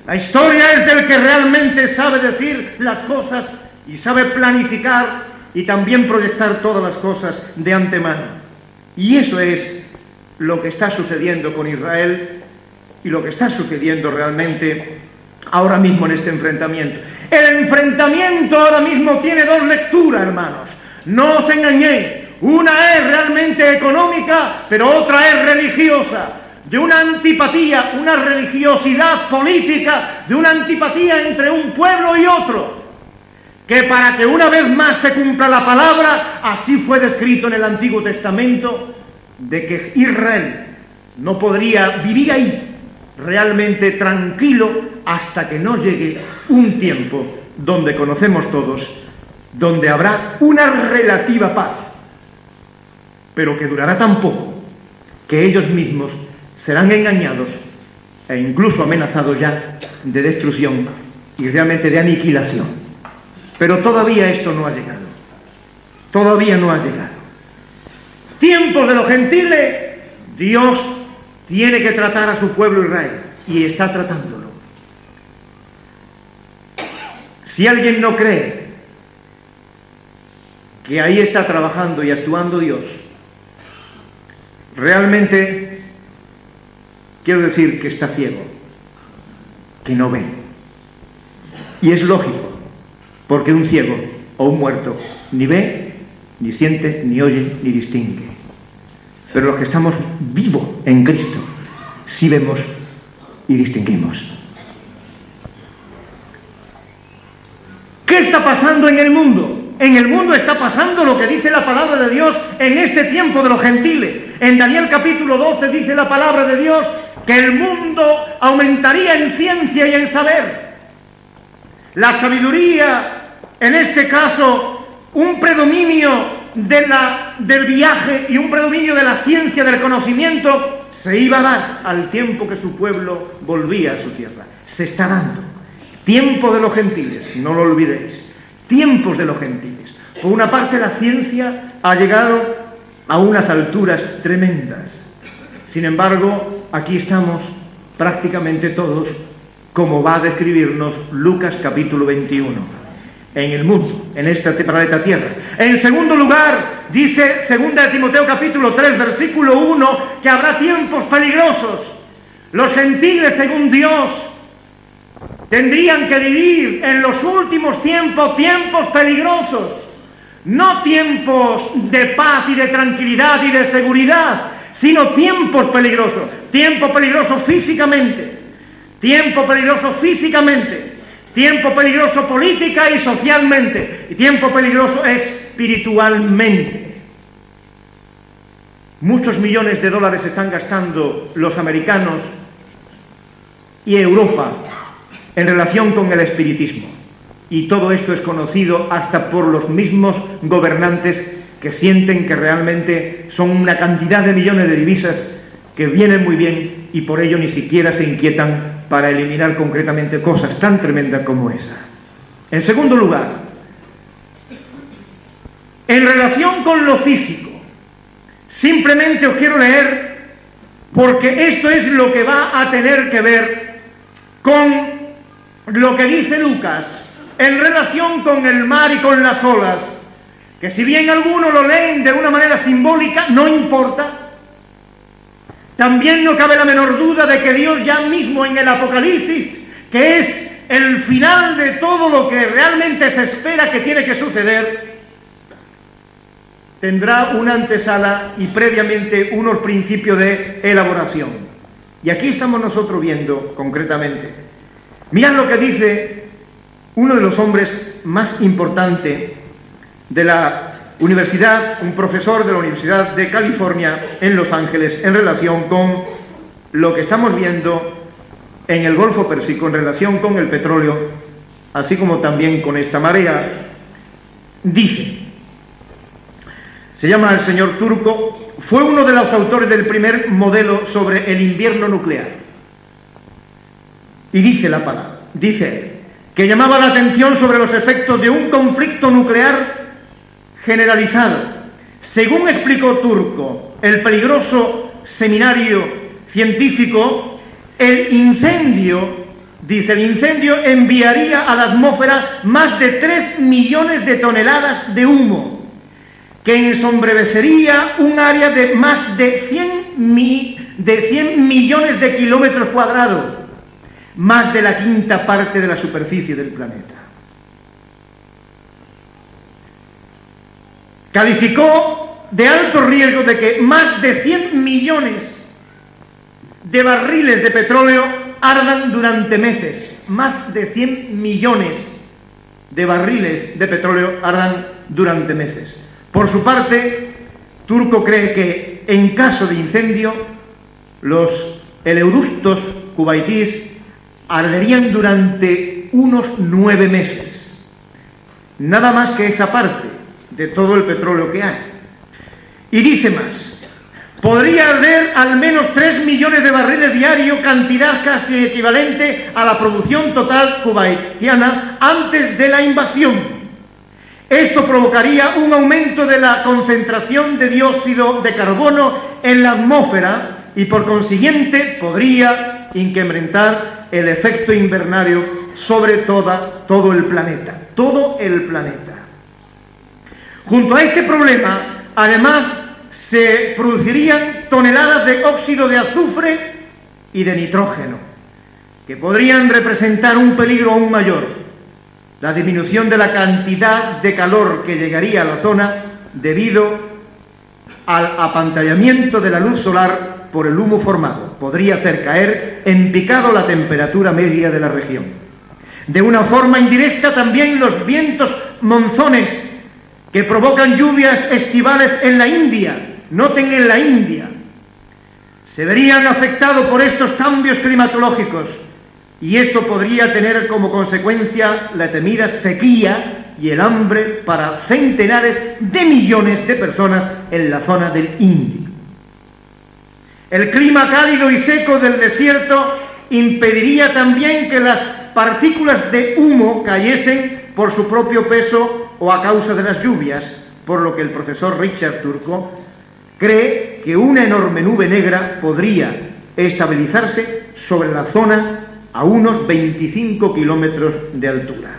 La historia es del que realmente sabe decir las cosas y sabe planificar y también proyectar todas las cosas de antemano. Y eso es lo que está sucediendo con Israel y lo que está sucediendo realmente ahora mismo en este enfrentamiento. El enfrentamiento ahora mismo tiene dos lecturas, hermanos. No os engañéis. Una es realmente económica, pero otra es religiosa. De una antipatía, una religiosidad política, de una antipatía entre un pueblo y otro. Que para que una vez más se cumpla la palabra, así fue descrito en el Antiguo Testamento, de que Israel no podría vivir ahí realmente tranquilo hasta que no llegue un tiempo donde conocemos todos, donde habrá una relativa paz, pero que durará tan poco que ellos mismos serán engañados e incluso amenazados ya de destrucción y realmente de aniquilación. Pero todavía esto no ha llegado. Todavía no ha llegado. Tiempos de los gentiles, Dios tiene que tratar a su pueblo Israel y está tratándolo. Si alguien no cree que ahí está trabajando y actuando Dios, realmente quiero decir que está ciego, que no ve. Y es lógico, porque un ciego o un muerto ni ve, ni siente, ni oye, ni distingue. Pero los que estamos vivos en Cristo, sí vemos y distinguimos. ¿Qué está pasando en el mundo? En el mundo está pasando lo que dice la palabra de Dios en este tiempo de los gentiles. En Daniel capítulo 12 dice la palabra de Dios que el mundo aumentaría en ciencia y en saber. La sabiduría, en este caso, un predominio del viaje y un predominio de la ciencia, del conocimiento, se iba a dar al tiempo que su pueblo volvía a su tierra. Se está dando. Tiempo de los gentiles, no lo olvidéis. Tiempos de los gentiles. Por una parte, la ciencia ha llegado a unas alturas tremendas. Sin embargo, aquí estamos prácticamente todos, como va a describirnos Lucas capítulo 21. En el mundo, en este planeta Tierra. En segundo lugar, dice 2 de Timoteo capítulo 3, versículo 1, que habrá tiempos peligrosos. Los gentiles, según Dios, tendrían que vivir en los últimos tiempos, tiempos peligrosos, no tiempos de paz y de tranquilidad y de seguridad, sino tiempos peligrosos. Tiempo peligroso físicamente, tiempo peligroso política y socialmente, y tiempo peligroso espiritualmente. Muchos millones de dólares están gastando los americanos y Europa en relación con el espiritismo. Y todo esto es conocido hasta por los mismos gobernantes, que sienten que realmente son una cantidad de millones de divisas que vienen muy bien y por ello ni siquiera se inquietan para eliminar concretamente cosas tan tremendas como esa. En segundo lugar, en relación con lo físico, simplemente os quiero leer, porque esto es lo que va a tener que ver con lo que dice Lucas en relación con el mar y con las olas, que si bien algunos lo leen de una manera simbólica, no importa. También no cabe la menor duda de que Dios ya mismo en el Apocalipsis, que es el final de todo lo que realmente se espera que tiene que suceder, tendrá una antesala y previamente unos principios de elaboración. Y aquí estamos nosotros viendo concretamente. Mirad lo que dice uno de los hombres más importantes de la universidad, un profesor de la Universidad de California en Los Ángeles, en relación con lo que estamos viendo en el Golfo Pérsico, en relación con el petróleo, así como también con esta marea. Dice, se llama el señor Turco, fue uno de los autores del primer modelo sobre el invierno nuclear. Y dice la palabra, dice que llamaba la atención sobre los efectos de un conflicto nuclear generalizado. Según explicó Turco, el peligroso seminario científico, el incendio enviaría a la atmósfera más de 3 millones de toneladas de humo, que ensombrecería un área de más de 100 millones de kilómetros cuadrados, más de la quinta parte de la superficie del planeta. Calificó de alto riesgo de que más de 100 millones de barriles de petróleo ardan durante meses. Más de 100 millones de barriles de petróleo ardan durante meses. Por su parte, Turco cree que en caso de incendio, los oleoductos cubaitíes arderían durante unos 9 meses. Nada más que esa parte de todo el petróleo que hay. Y dice más, podría arder al menos 3 millones de barriles diarios, cantidad casi equivalente a la producción total kuwaitiana antes de la invasión. Esto provocaría un aumento de la concentración de dióxido de carbono en la atmósfera y por consiguiente podría incrementar el efecto invernadero sobre todo el planeta. Todo el planeta. Junto a este problema, además, se producirían toneladas de óxido de azufre y de nitrógeno, que podrían representar un peligro aún mayor. La disminución de la cantidad de calor que llegaría a la zona debido al apantallamiento de la luz solar por el humo formado podría hacer caer en picado la temperatura media de la región. De una forma indirecta también los vientos monzones que provocan lluvias estivales en la India, noten en la India, se verían afectados por estos cambios climatológicos y esto podría tener como consecuencia la temida sequía y el hambre para centenares de millones de personas en la zona del Índico. El clima cálido y seco del desierto impediría también que las partículas de humo cayesen por su propio peso o a causa de las lluvias, por lo que el profesor Richard Turco cree que una enorme nube negra podría estabilizarse sobre la zona a unos 25 kilómetros de altura.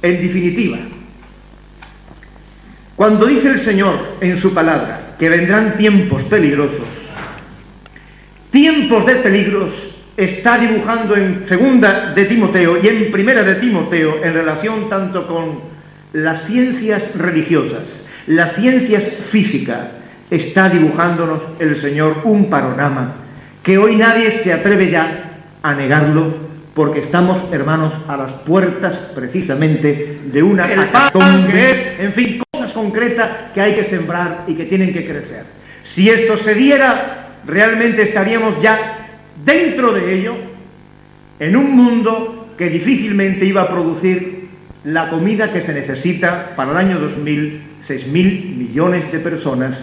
En definitiva, cuando dice el Señor en su palabra que vendrán tiempos peligrosos, tiempos de peligros está dibujando en segunda de Timoteo y en primera de Timoteo, en relación tanto con las ciencias religiosas, las ciencias físicas, está dibujándonos el Señor un panorama que hoy nadie se atreve ya a negarlo, porque estamos, hermanos, a las puertas precisamente de una hecatombe, que es, en fin, cosas concretas que hay que sembrar y que tienen que crecer. Si esto se diera, realmente estaríamos ya dentro de ello, en un mundo que difícilmente iba a producir la comida que se necesita para el año 2000, 6.000 millones de personas.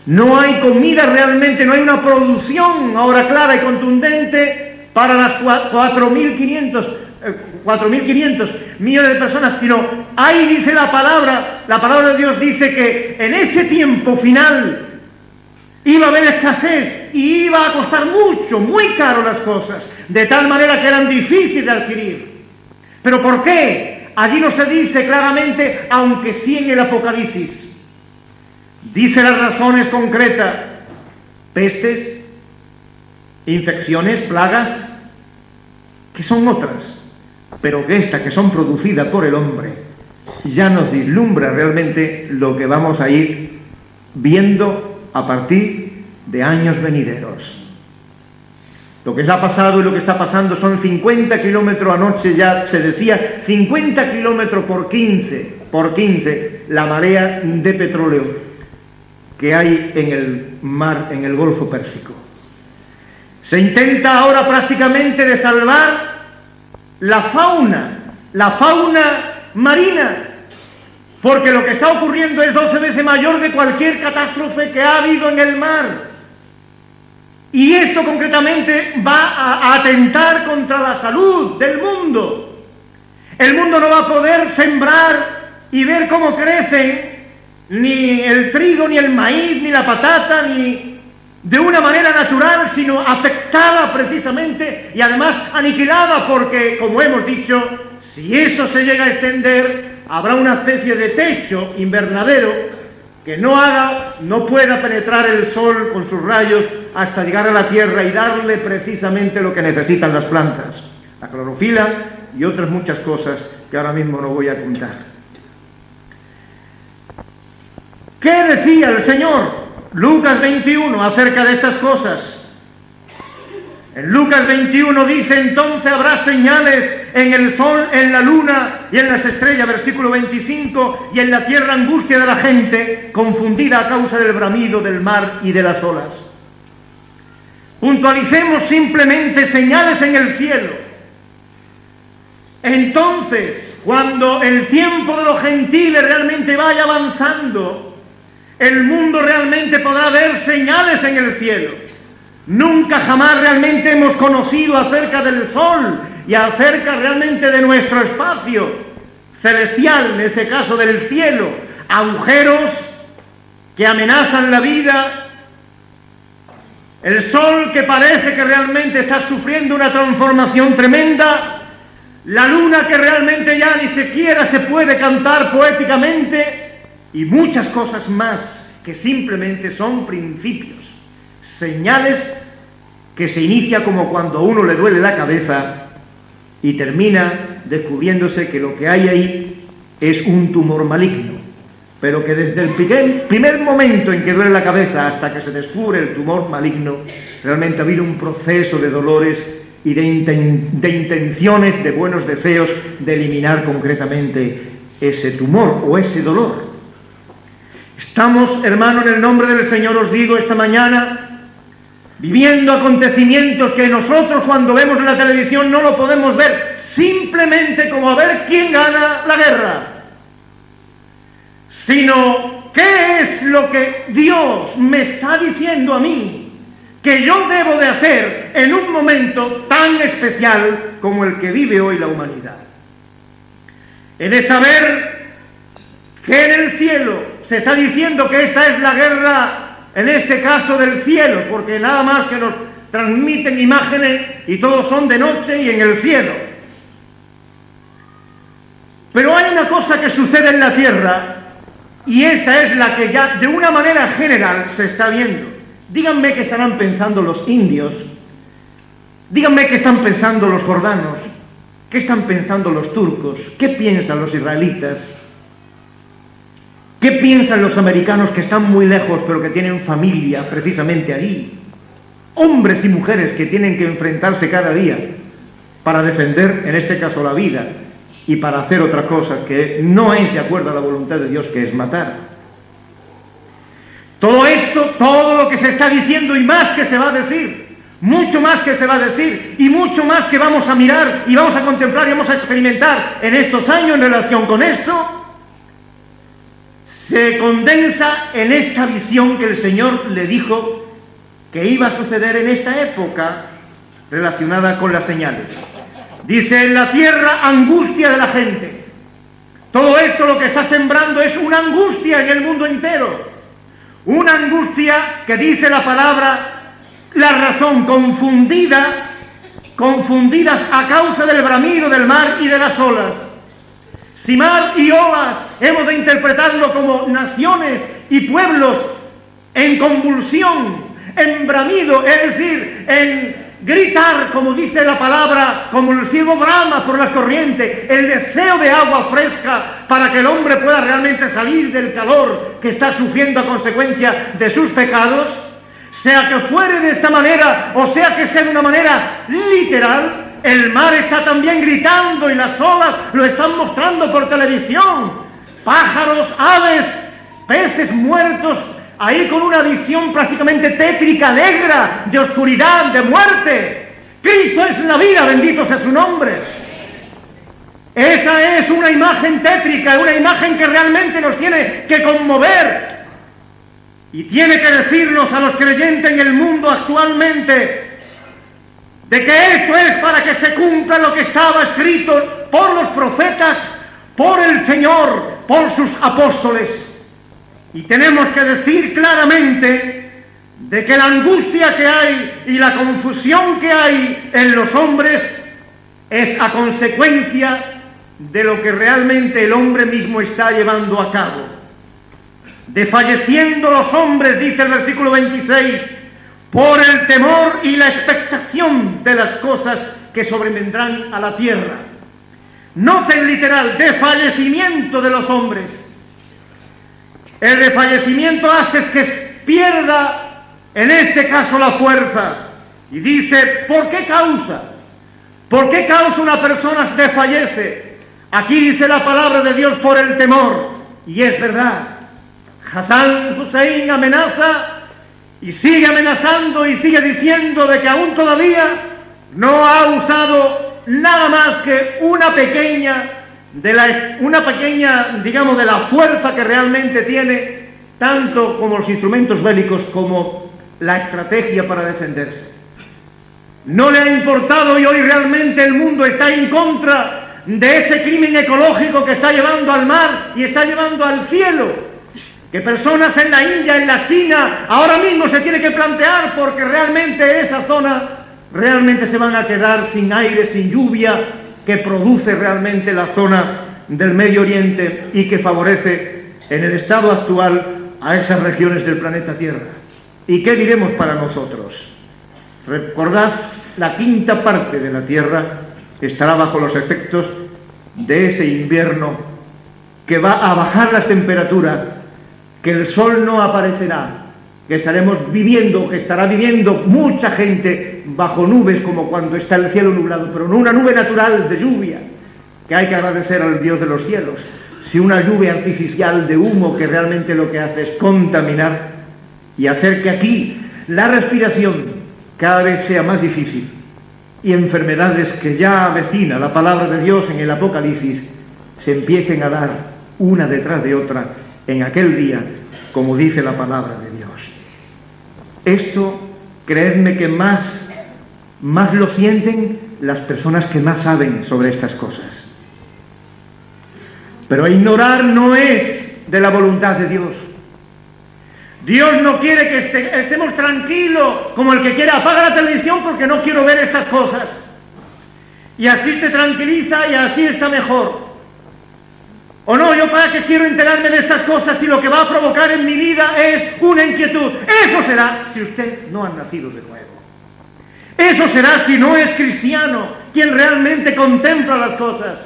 No hay comida realmente, no hay una producción ahora clara y contundente para las 4.500 millones de personas, sino ahí dice la palabra de Dios dice que en ese tiempo final iba a haber escasez y iba a costar mucho, muy caro las cosas, de tal manera que eran difíciles de adquirir. ¿Pero por qué? Allí no se dice claramente, aunque sí en el Apocalipsis. Dice las razones concretas: pestes, infecciones, plagas, que son otras, pero que estas que son producidas por el hombre ya nos vislumbra realmente lo que vamos a ir viendo a partir de años venideros. Lo que ha pasado y lo que está pasando son 50 kilómetros, anoche ya se decía, 50 kilómetros por 15 la marea de petróleo que hay en el mar, en el Golfo Pérsico. Se intenta ahora prácticamente de salvar la fauna marina, porque lo que está ocurriendo es 12 veces mayor de cualquier catástrofe que ha habido en el mar. Y esto concretamente va a atentar contra la salud del mundo. El mundo no va a poder sembrar y ver cómo crecen ni el trigo, ni el maíz, ni la patata, ni de una manera natural, sino afectada precisamente y además aniquilada, porque, como hemos dicho, si eso se llega a extender, habrá una especie de techo invernadero que no pueda penetrar el sol con sus rayos hasta llegar a la tierra y darle precisamente lo que necesitan las plantas, la clorofila y otras muchas cosas que ahora mismo no voy a contar. ¿Qué decía el Señor? Lucas 21 acerca de estas cosas. En Lucas 21 dice: entonces habrá señales en el sol, en la luna y en las estrellas, versículo 25, y en la tierra angustia de la gente, confundida a causa del bramido del mar y de las olas. Puntualicemos simplemente señales en el cielo. Entonces, cuando el tiempo de los gentiles realmente vaya avanzando, el mundo realmente podrá ver señales en el cielo. Nunca jamás realmente hemos conocido acerca del sol y acerca realmente de nuestro espacio celestial, en este caso del cielo, agujeros que amenazan la vida, el sol que parece que realmente está sufriendo una transformación tremenda, la luna que realmente ya ni siquiera se puede cantar poéticamente, y muchas cosas más que simplemente son principios, señales que se inicia como cuando a uno le duele la cabeza y termina descubriéndose que lo que hay ahí es un tumor maligno, pero que desde el primer momento en que duele la cabeza hasta que se descubre el tumor maligno, realmente ha habido un proceso de dolores y de intenciones, de buenos deseos de eliminar concretamente ese tumor o ese dolor. Estamos, hermanos, en el nombre del Señor os digo esta mañana, viviendo acontecimientos que nosotros cuando vemos en la televisión no lo podemos ver simplemente como a ver quién gana la guerra, sino qué es lo que Dios me está diciendo a mí que yo debo de hacer en un momento tan especial como el que vive hoy la humanidad. He de saber que en el cielo se está diciendo que esta es la guerra, en este caso del cielo, porque nada más que nos transmiten imágenes y todos son de noche y en el cielo. Pero hay una cosa que sucede en la tierra, y esta es la que ya de una manera general se está viendo, Díganme qué estarán pensando los indios, díganme qué están pensando los jordanos, qué están pensando los turcos, qué piensan los israelitas, qué piensan los americanos que están muy lejos pero que tienen familia precisamente ahí, hombres y mujeres que tienen que enfrentarse cada día para defender, en este caso, la vida y para hacer otra cosa que no es de acuerdo a la voluntad de Dios, que es matar. Todo esto, todo lo que se está diciendo y más que se va a decir, mucho más que se va a decir y mucho más que vamos a mirar y vamos a contemplar y vamos a experimentar en estos años en relación con esto, se condensa en esta visión que el Señor le dijo que iba a suceder en esta época relacionada con las señales. Dice, en la tierra angustia de la gente. Todo esto lo que está sembrando es una angustia en el mundo entero. Una angustia que dice la palabra, la razón confundidas a causa del bramido del mar y de las olas. Si mar y olas hemos de interpretarlo como naciones y pueblos en convulsión, en bramido, es decir, en gritar, como dice la palabra, como el ciego brama por las corrientes, el deseo de agua fresca para que el hombre pueda realmente salir del calor que está sufriendo a consecuencia de sus pecados, sea que fuere de esta manera o sea que sea de una manera literal, el mar está también gritando y las olas lo están mostrando por televisión. Pájaros, aves, peces muertos, ahí con una visión prácticamente tétrica, negra, de oscuridad, de muerte. Cristo es la vida, bendito sea su nombre. Esa es una imagen tétrica, una imagen que realmente nos tiene que conmover y tiene que decirnos a los creyentes en el mundo actualmente de que esto es para que se cumpla lo que estaba escrito por los profetas, por el Señor, por sus apóstoles. Y tenemos que decir claramente de que la angustia que hay y la confusión que hay en los hombres es a consecuencia de lo que realmente el hombre mismo está llevando a cabo. Desfalleciendo los hombres, dice el versículo 26, por el temor y la expectación de las cosas que sobrevendrán a la tierra. Noten literal, desfallecimiento de los hombres. El desfallecimiento hace que pierda, en este caso, la fuerza. Y dice, ¿por qué causa? ¿Por qué causa una persona desfallece? Aquí dice la palabra de Dios, por el temor. Y es verdad. Hassan Hussein amenaza y sigue amenazando y sigue diciendo de que aún todavía no ha usado nada más que una pequeña, digamos, de la fuerza que realmente tiene, tanto como los instrumentos bélicos como la estrategia para defenderse. No le ha importado y hoy realmente el mundo está en contra de ese crimen ecológico que está llevando al mar y está llevando al cielo. Que personas en la India, en la China, ahora mismo se tiene que plantear porque realmente esa zona realmente se van a quedar sin aire, sin lluvia, que produce realmente la zona del Medio Oriente y que favorece en el estado actual a esas regiones del planeta Tierra. ¿Y qué diremos para nosotros? Recordad, la quinta parte de la Tierra estará bajo los efectos de ese invierno que va a bajar las temperaturas, que el sol no aparecerá, que estaremos viviendo, que estará viviendo mucha gente bajo nubes como cuando está el cielo nublado, pero no una nube natural de lluvia, que hay que agradecer al Dios de los cielos, sino una lluvia artificial de humo que realmente lo que hace es contaminar y hacer que aquí la respiración cada vez sea más difícil y enfermedades que ya avecina la palabra de Dios en el Apocalipsis se empiecen a dar una detrás de otra en aquel día, como dice la palabra de Dios. Esto, creedme que más lo sienten las personas que más saben sobre estas cosas. Pero ignorar no es de la voluntad de Dios. Dios no quiere que estemos tranquilos como el que quiere apaga la televisión porque no quiero ver estas cosas. Y así te tranquiliza y así está mejor. O no, yo para qué quiero enterarme de estas cosas si lo que va a provocar en mi vida es una inquietud. Eso será si usted no ha nacido de nuevo. Eso será si no es cristiano quien realmente contempla las cosas.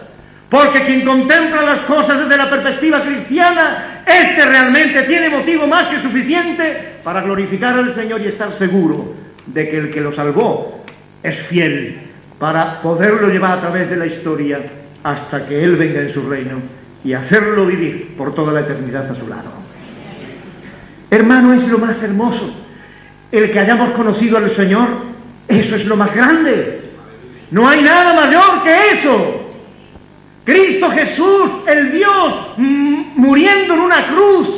Porque quien contempla las cosas desde la perspectiva cristiana, este realmente tiene motivo más que suficiente para glorificar al Señor y estar seguro de que el que lo salvó es fiel para poderlo llevar a través de la historia hasta que Él venga en su reino y hacerlo vivir por toda la eternidad a su lado. Hermano, es lo más hermoso. El que hayamos conocido al Señor, eso es lo más grande. No hay nada mayor que eso. Cristo Jesús, el Dios, muriendo en una cruz,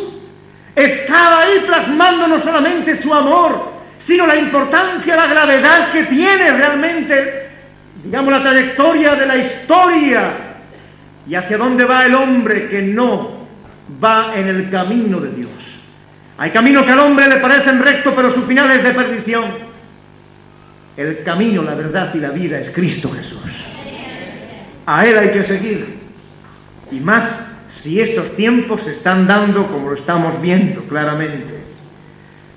estaba ahí plasmando no solamente su amor, sino la importancia, la gravedad que tiene realmente, digamos, la trayectoria de la historia y hacia dónde va el hombre que no va en el camino de Dios. Hay caminos que al hombre le parecen rectos, pero su final es de perdición. El camino, la verdad y la vida es Cristo Jesús. A Él hay que seguir. Y más si estos tiempos se están dando, como lo estamos viendo claramente,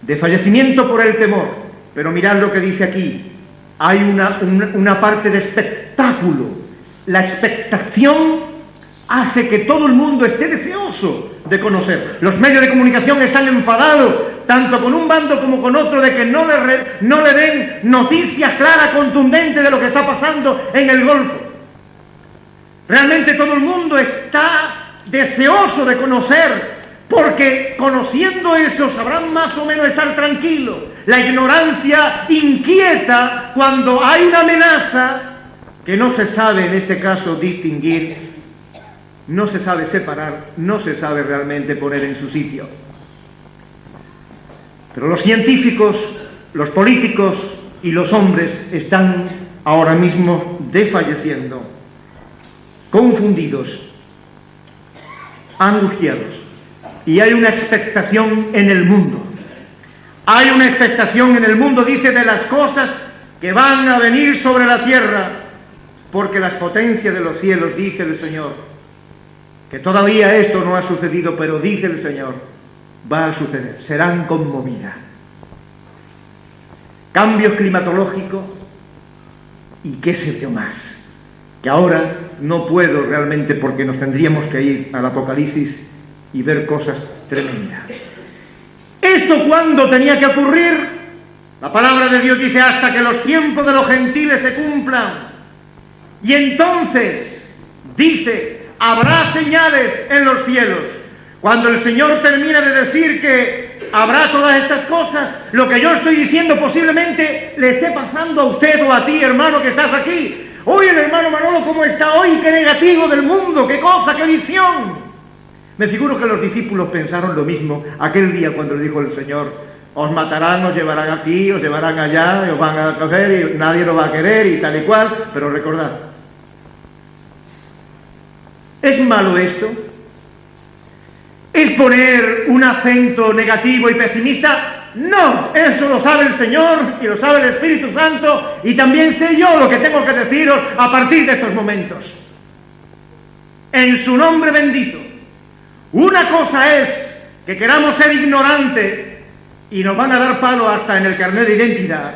de fallecimiento por el temor. Pero mirad lo que dice aquí. Hay una parte de espectáculo. La expectación hace que todo el mundo esté deseoso de conocer. Los medios de comunicación están enfadados, tanto con un bando como con otro, de que no le den noticias claras, contundentes de lo que está pasando en el Golfo. Realmente todo el mundo está deseoso de conocer, porque conociendo eso sabrán más o menos estar tranquilos. La ignorancia inquieta cuando hay una amenaza que no se sabe en este caso distinguir, no se sabe separar, no se sabe realmente poner en su sitio. Pero los científicos, los políticos y los hombres están ahora mismo desfalleciendo, confundidos, angustiados. Y hay una expectación en el mundo. Hay una expectación en el mundo, dice, de las cosas que van a venir sobre la tierra, porque las potencias de los cielos, dice el Señor, que todavía esto no ha sucedido, pero dice el Señor, va a suceder, serán conmovidas. Cambios climatológicos y qué sé yo más, que ahora no puedo realmente, porque nos tendríamos que ir al Apocalipsis y ver cosas tremendas. ¿Esto cuándo tenía que ocurrir? La palabra de Dios dice, hasta que los tiempos de los gentiles se cumplan. Y entonces, dice, habrá señales en los cielos. Cuando el Señor termina de decir que habrá todas estas cosas, lo que yo estoy diciendo posiblemente le esté pasando a usted o a ti, hermano, que estás aquí. Oye, el hermano Manolo, ¿cómo está hoy? Qué negativo del mundo, qué cosa, qué visión. Me figuro que los discípulos pensaron lo mismo aquel día cuando le dijo el Señor, os matarán, os llevarán aquí, os llevarán allá, y os van a coger y nadie lo va a querer y tal y cual, pero recordad, ¿es malo esto? ¿Es poner un acento negativo y pesimista? No, eso lo sabe el Señor y lo sabe el Espíritu Santo, y también sé yo lo que tengo que deciros a partir de estos momentos. En su nombre bendito. Una cosa es que queramos ser ignorantes y nos van a dar palo hasta en el carnet de identidad.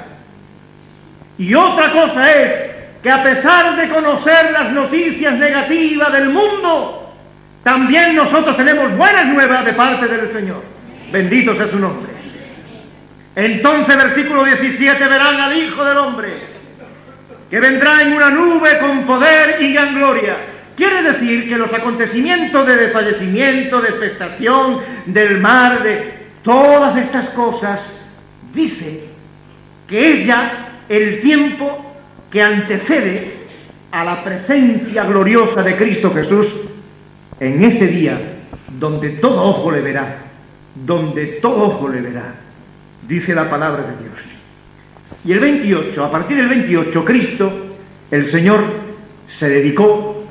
Y otra cosa es que a pesar de conocer las noticias negativas del mundo, también nosotros tenemos buenas nuevas de parte del Señor. Bendito sea su nombre. Entonces, versículo 17, verán al Hijo del Hombre, que vendrá en una nube con poder y gran gloria. Quiere decir que los acontecimientos de desfallecimiento, de expectación, del mar, de todas estas cosas, dice que es ya el tiempo que antecede a la presencia gloriosa de Cristo Jesús en ese día donde todo ojo le verá, donde todo ojo le verá, dice la palabra de Dios. Y el 28, a partir del 28, Cristo, el Señor, se dedicó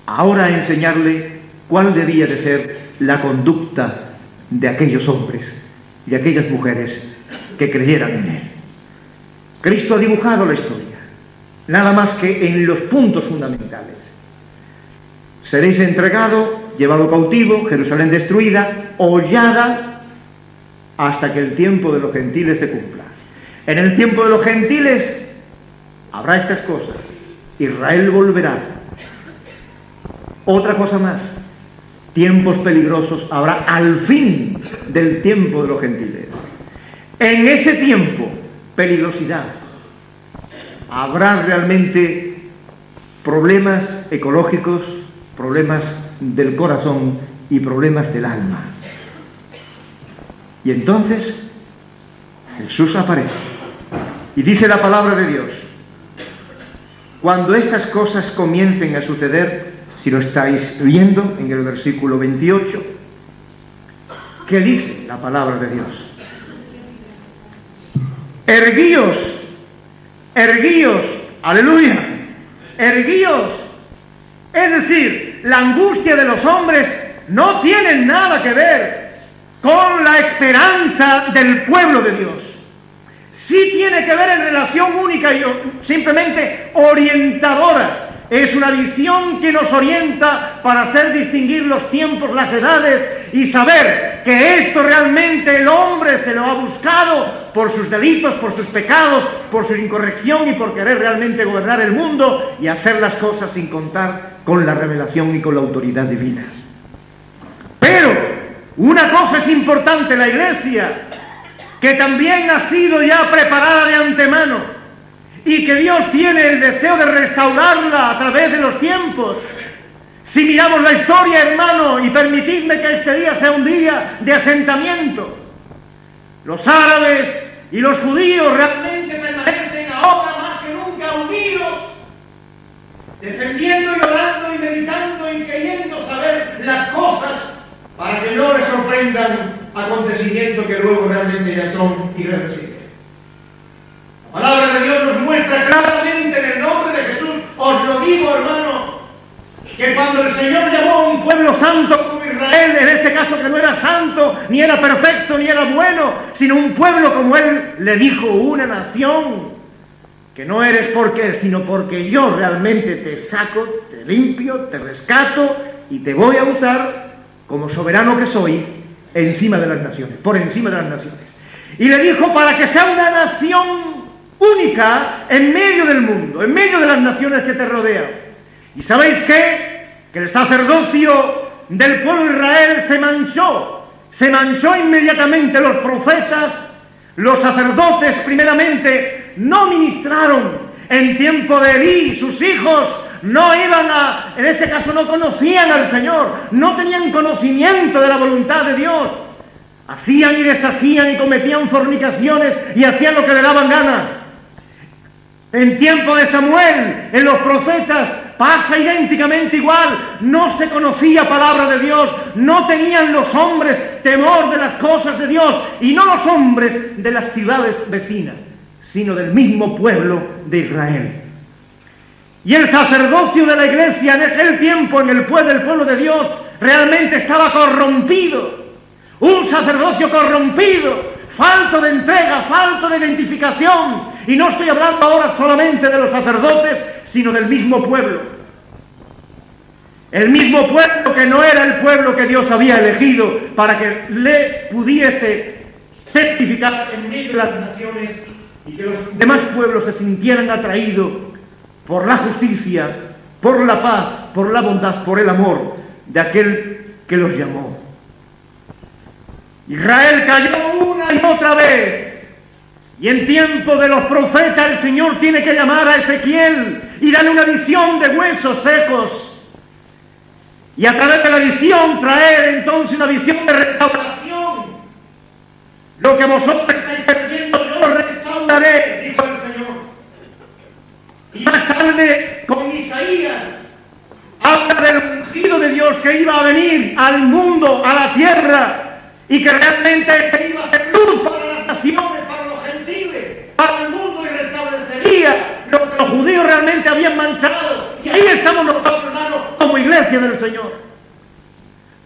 ahora a enseñarle cuál debía de ser la conducta de aquellos hombres y de aquellas mujeres que creyeran en Él. Cristo ha dibujado la historia, nada más que en los puntos fundamentales. Seréis entregados llevado cautivo, Jerusalén destruida, hollada, hasta que el tiempo de los gentiles se cumpla. En el tiempo de los gentiles habrá estas cosas. Israel volverá. Otra cosa más. Tiempos peligrosos habrá al fin del tiempo de los gentiles. En ese tiempo, peligrosidad. Habrá realmente problemas ecológicos, problemas del corazón y problemas del alma. Y entonces Jesús aparece y dice la palabra de Dios: cuando estas cosas comiencen a suceder, si lo estáis viendo en el versículo 28, ¿qué dice la palabra de Dios? Erguíos, erguíos, aleluya, erguíos. Es decir, la angustia de los hombres no tiene nada que ver con la esperanza del pueblo de Dios. Sí tiene que ver en relación única y simplemente orientadora. Es una visión que nos orienta para hacer distinguir los tiempos, las edades y saber que esto realmente el hombre se lo ha buscado por sus delitos, por sus pecados, por su incorrección y por querer realmente gobernar el mundo y hacer las cosas sin contar con la revelación y con la autoridad divina. Pero una cosa es importante: la Iglesia, que también ha sido ya preparada de antemano y que Dios tiene el deseo de restaurarla a través de los tiempos. Si miramos la historia, hermano, y permitidme que este día sea un día de asentamiento, los árabes y los judíos realmente permanecen ahora más que nunca unidos, defendiendo y orando y meditando y queriendo saber las cosas para que no les sorprendan acontecimientos que luego realmente ya son irreversibles. La palabra de Dios nos muestra claramente en el nombre de Jesús, os lo digo, hermano, que cuando el Señor llamó a un pueblo santo como Israel, en este caso que no era santo, ni era perfecto, ni era bueno, sino un pueblo como Él, le dijo: una nación, que no eres porque, sino porque yo realmente te saco, te limpio, te rescato y te voy a usar como soberano que soy encima de las naciones, por encima de las naciones. Y le dijo para que sea una nación única en medio del mundo, en medio de las naciones que te rodean. ¿Y sabéis qué? Que el sacerdocio del pueblo de Israel se manchó inmediatamente. Los profetas, los sacerdotes primeramente, no ministraron en tiempo de Elí. Sus hijos no iban en este caso no conocían al Señor, no tenían conocimiento de la voluntad de Dios. Hacían y deshacían y cometían fornicaciones y hacían lo que le daban gana. En tiempo de Samuel, en los profetas, pasa idénticamente igual. No se conocía palabra de Dios, no tenían los hombres temor de las cosas de Dios, y no los hombres de las ciudades vecinas, sino del mismo pueblo de Israel. Y el sacerdocio de la iglesia en aquel tiempo, en el pueblo de Dios, realmente estaba corrompido. Un sacerdocio corrompido, falto de entrega, falto de identificación. Y no estoy hablando ahora solamente de los sacerdotes, sino del mismo pueblo. El mismo pueblo que no era el pueblo que Dios había elegido para que le pudiese testificar en medio de las naciones y que los demás pueblos se sintieran atraídos por la justicia, por la paz, por la bondad, por el amor de aquel que los llamó. Israel cayó una y otra vez, y en tiempo de los profetas el Señor tiene que llamar a Ezequiel y darle una visión de huesos secos, y a través de la visión traer entonces una visión de restauración. Lo que vosotros estáis perdiendo yo lo restauraré, dijo el Señor. Y más tarde con Isaías habla del ungido de Dios que iba a venir al mundo, a la tierra, y que realmente iba a ser luz para las naciones, para los gentiles, para el mundo, y restablecería lo que los judíos realmente habían manchado. Y ahí estamos nosotros, hermanos, como iglesia del Señor.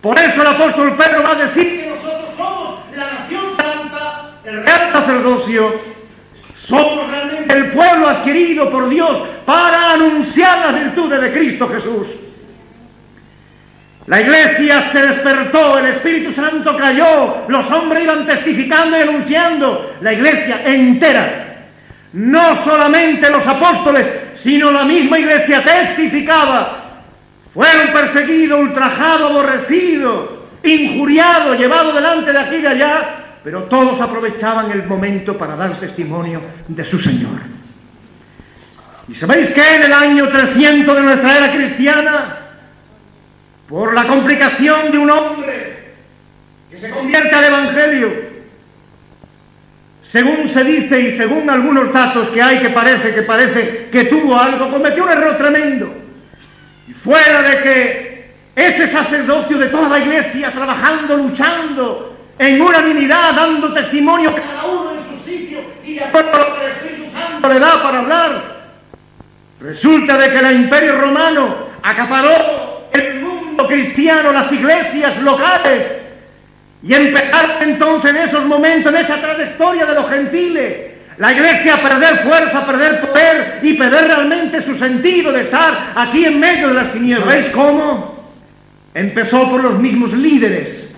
Por eso el apóstol Pedro va a decir que nosotros somos la nación santa, el real sacerdocio, somos realmente el pueblo adquirido por Dios para anunciar las virtudes de Cristo Jesús. La iglesia se despertó, el Espíritu Santo cayó, los hombres iban testificando y anunciando. La iglesia entera, no solamente los apóstoles, sino la misma iglesia testificaba. Fueron perseguidos, ultrajados, aborrecidos, injuriados, llevados delante de aquí y de allá, pero todos aprovechaban el momento para dar testimonio de su Señor. ¿Y sabéis qué? En el año 300 de nuestra era cristiana, por la complicación de un hombre que se convierte al Evangelio, según se dice y según algunos datos que hay, que parece que tuvo algo, cometió un error tremendo. Y fuera de que ese sacerdocio de toda la iglesia, trabajando, luchando, en unanimidad, dando testimonio cada uno en su sitio y de acuerdo a lo que el Espíritu Santo le da para hablar, resulta de que el Imperio Romano acaparó el mundo cristiano, las iglesias locales, y empezaron entonces en esos momentos, en esa trayectoria de los gentiles, la iglesia a perder fuerza, a perder poder y perder realmente su sentido de estar aquí en medio de las tinieblas. ¿Veis cómo? Empezó por los mismos líderes.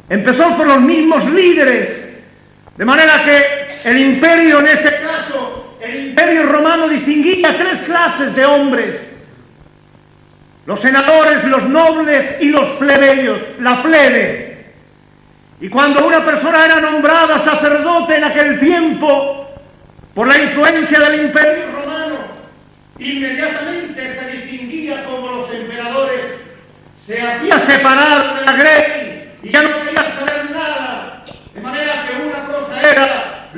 Empezó por los mismos líderes. De manera que el imperio, en este caso, el Imperio Romano distinguía tres clases de hombres: los senadores, los nobles y los plebeyos, la plebe. Y cuando una persona era nombrada sacerdote en aquel tiempo, por la influencia del Imperio Romano, inmediatamente se distinguía como los emperadores, se hacía separar de la grey y ya no quería saber nada. De manera que una cosa era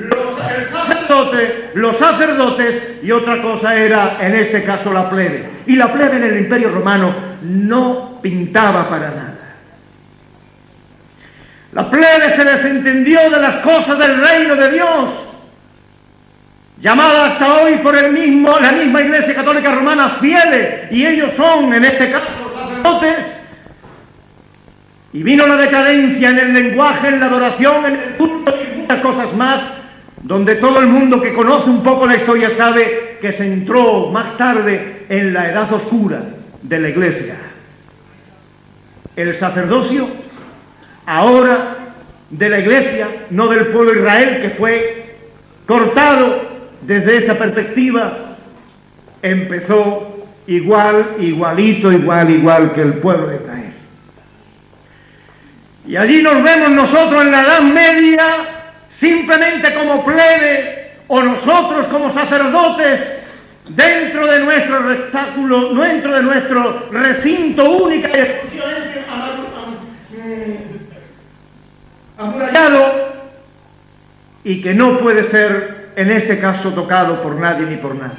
los sacerdotes y otra cosa era, en este caso, la plebe. Y la plebe en el Imperio Romano no pintaba para nada. La plebe se desentendió de las cosas del reino de Dios, llamada hasta hoy por la misma Iglesia Católica Romana fieles, y ellos son, en este caso, los sacerdotes. Y vino la decadencia en el lenguaje, en la adoración, en el culto y muchas cosas más, donde todo el mundo que conoce un poco la historia sabe que se entró más tarde en la edad oscura de la Iglesia. El sacerdocio ahora de la Iglesia, no del pueblo de Israel, que fue cortado desde esa perspectiva, empezó igualito que el pueblo de Israel. Y allí nos vemos nosotros en la Edad Media simplemente como plebe, o nosotros como sacerdotes, dentro de nuestro rectángulo, dentro de nuestro recinto única y exclusivamente amurallado, y que no puede ser en este caso tocado por nadie ni por nada.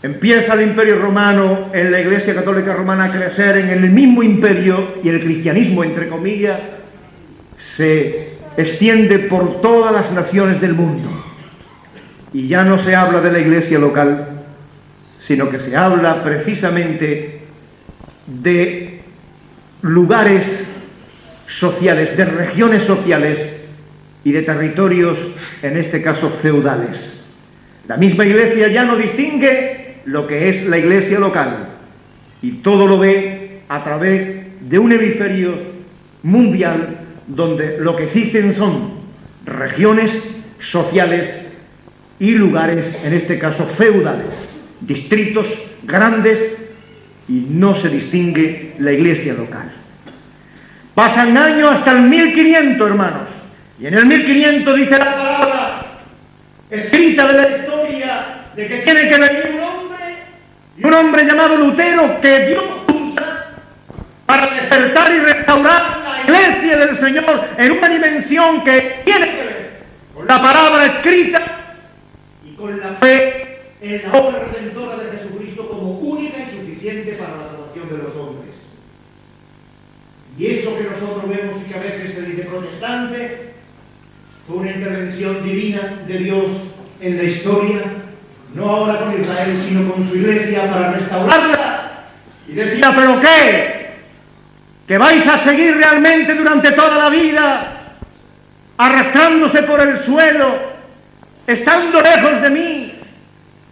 Empieza el Imperio Romano en la Iglesia Católica Romana a crecer en el mismo imperio, y el cristianismo, entre comillas, se extiende por todas las naciones del mundo. Y ya no se habla de la iglesia local, sino que se habla precisamente de lugares sociales, de regiones sociales y de territorios, en este caso feudales. La misma iglesia ya no distingue lo que es la iglesia local, y todo lo ve a través de un hemisferio mundial donde lo que existen son regiones sociales y lugares, en este caso feudales, distritos grandes, y no se distingue la iglesia local. Pasan años hasta el 1500, hermanos, y en el 1500 dice la palabra escrita de la historia de que tiene que venir un hombre llamado Lutero, que Dios usa para despertar y restaurar la iglesia del Señor en una dimensión que tiene que ver con la palabra escrita y con la fe en la obra redentora de Jesucristo como única y suficiente para la salvación de los hombres. Y esto que nosotros vemos y que a veces se dice protestante, fue una intervención divina de Dios en la historia, no ahora con Israel, sino con su iglesia, para restaurarla. Y decía, ¿pero qué? ¿Que vais a seguir realmente durante toda la vida arrastrándose por el suelo, estando lejos de mí?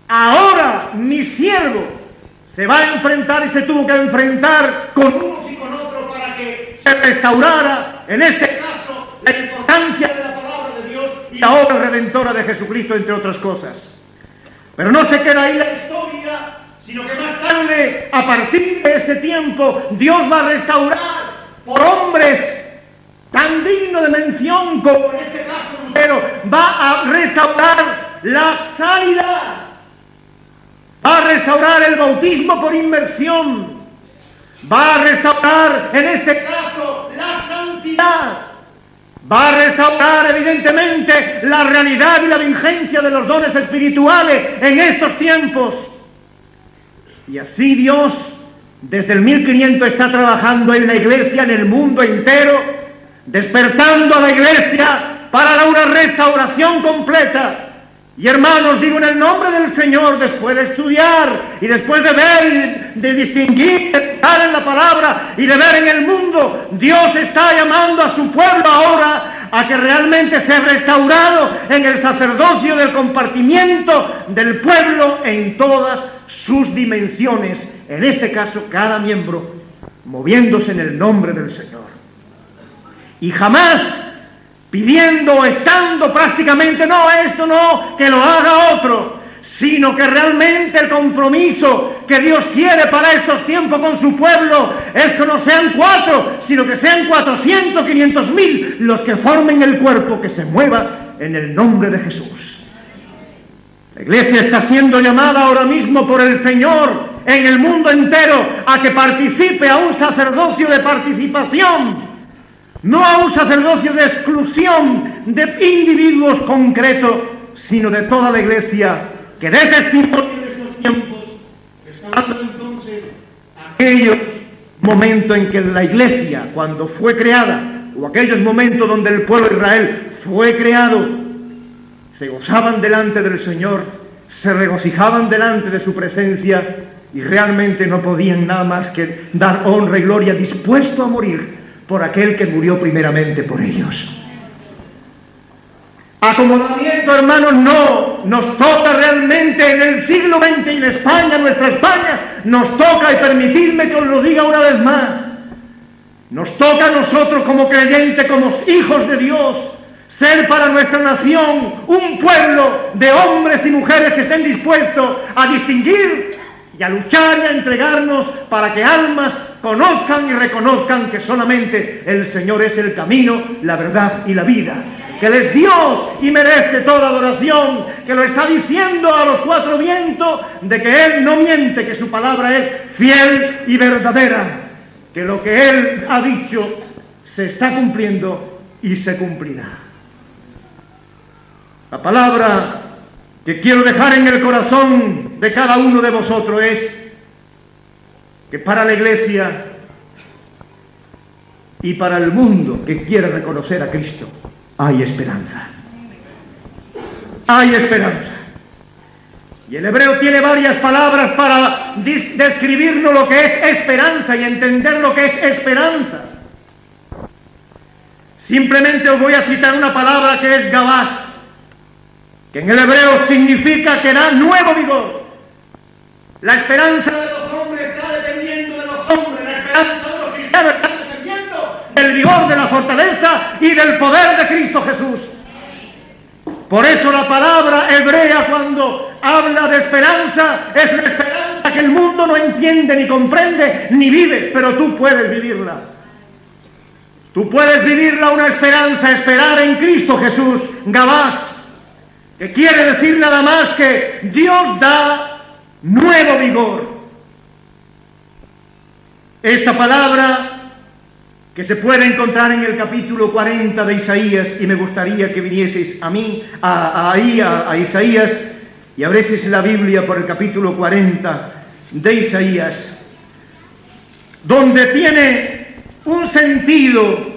Ahora, mi siervo, se va a enfrentar y se tuvo que enfrentar con unos y con otros para que se restaurara, en este caso, la importancia de la palabra de Dios y la obra redentora de Jesucristo, entre otras cosas. Pero no se queda ahí la historia, sino que más tarde, a partir de ese tiempo, Dios va a restaurar por hombres tan dignos de mención como en este caso Lutero, va a restaurar la sanidad, va a restaurar el bautismo por inmersión, va a restaurar en este caso la santidad, va a restaurar evidentemente la realidad y la vigencia de los dones espirituales en estos tiempos. Y así Dios desde el 1500 está trabajando en la Iglesia, en el mundo entero, despertando a la Iglesia para una restauración completa. Y hermanos, digo en el nombre del Señor, después de estudiar y después de ver, de distinguir, de estar en la palabra y de ver en el mundo, Dios está llamando a su pueblo ahora a que realmente sea restaurado en el sacerdocio del compartimiento del pueblo en todas sus dimensiones. En este caso, cada miembro moviéndose en el nombre del Señor. Y jamás pidiendo o estando prácticamente, no, esto no, que lo haga otro, sino que realmente el compromiso que Dios quiere para estos tiempos con su pueblo es que no sean 4, sino que sean 400, 500,000 los que formen el cuerpo que se mueva en el nombre de Jesús. La Iglesia está siendo llamada ahora mismo por el Señor en el mundo entero a que participe a un sacerdocio de participación, no a un sacerdocio de exclusión de individuos concretos, sino de toda la Iglesia, que dé testimonio de estos tiempos, esperando entonces aquellos momentos en que la Iglesia, cuando fue creada, o aquellos momentos donde el pueblo de Israel fue creado, se gozaban delante del Señor, se regocijaban delante de su presencia, y realmente no podían nada más que dar honra y gloria, dispuesto a morir por aquel que murió primeramente por ellos. Acomodamiento, hermanos, no. Nos toca realmente en el siglo XX y en España, nuestra España, nos toca, y permitidme que os lo diga una vez más, nos toca a nosotros como creyentes, como hijos de Dios, ser para nuestra nación un pueblo de hombres y mujeres que estén dispuestos a distinguir y a luchar y a entregarnos para que almas conozcan y reconozcan que solamente el Señor es el camino, la verdad y la vida, que Él es Dios y merece toda adoración, que lo está diciendo a los 4 vientos, de que Él no miente, que su palabra es fiel y verdadera, que lo que Él ha dicho se está cumpliendo y se cumplirá. La palabra que quiero dejar en el corazón de cada uno de vosotros es que para la Iglesia y para el mundo que quiere reconocer a Cristo hay esperanza. Hay esperanza. Y el hebreo tiene varias palabras para describirnos lo que es esperanza y entender lo que es esperanza. Simplemente os voy a citar una palabra que es gabás, que en el hebreo significa que da nuevo vigor. La esperanza de los hombres está dependiendo de los hombres, la esperanza de los cristianos está dependiendo del vigor, de la fortaleza y del poder de Cristo Jesús. Por eso la palabra hebrea, cuando habla de esperanza, es la esperanza que el mundo no entiende, ni comprende, ni vive, pero tú puedes vivirla. Tú puedes vivirla, una esperanza, esperar en Cristo Jesús, gabás, que quiere decir nada más que Dios da nuevo vigor. Esta palabra que se puede encontrar en el capítulo 40 de Isaías, y me gustaría que vinieseis a Isaías y abrieseis la Biblia por el capítulo 40 de Isaías, donde tiene un sentido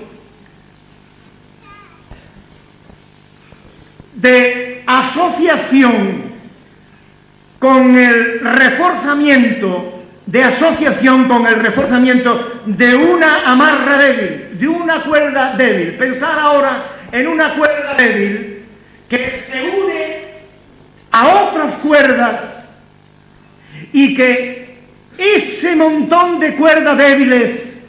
de asociación con el reforzamiento, de una amarra débil, de una cuerda débil. Pensar ahora en una cuerda débil que se une a otras cuerdas y que ese montón de cuerdas débiles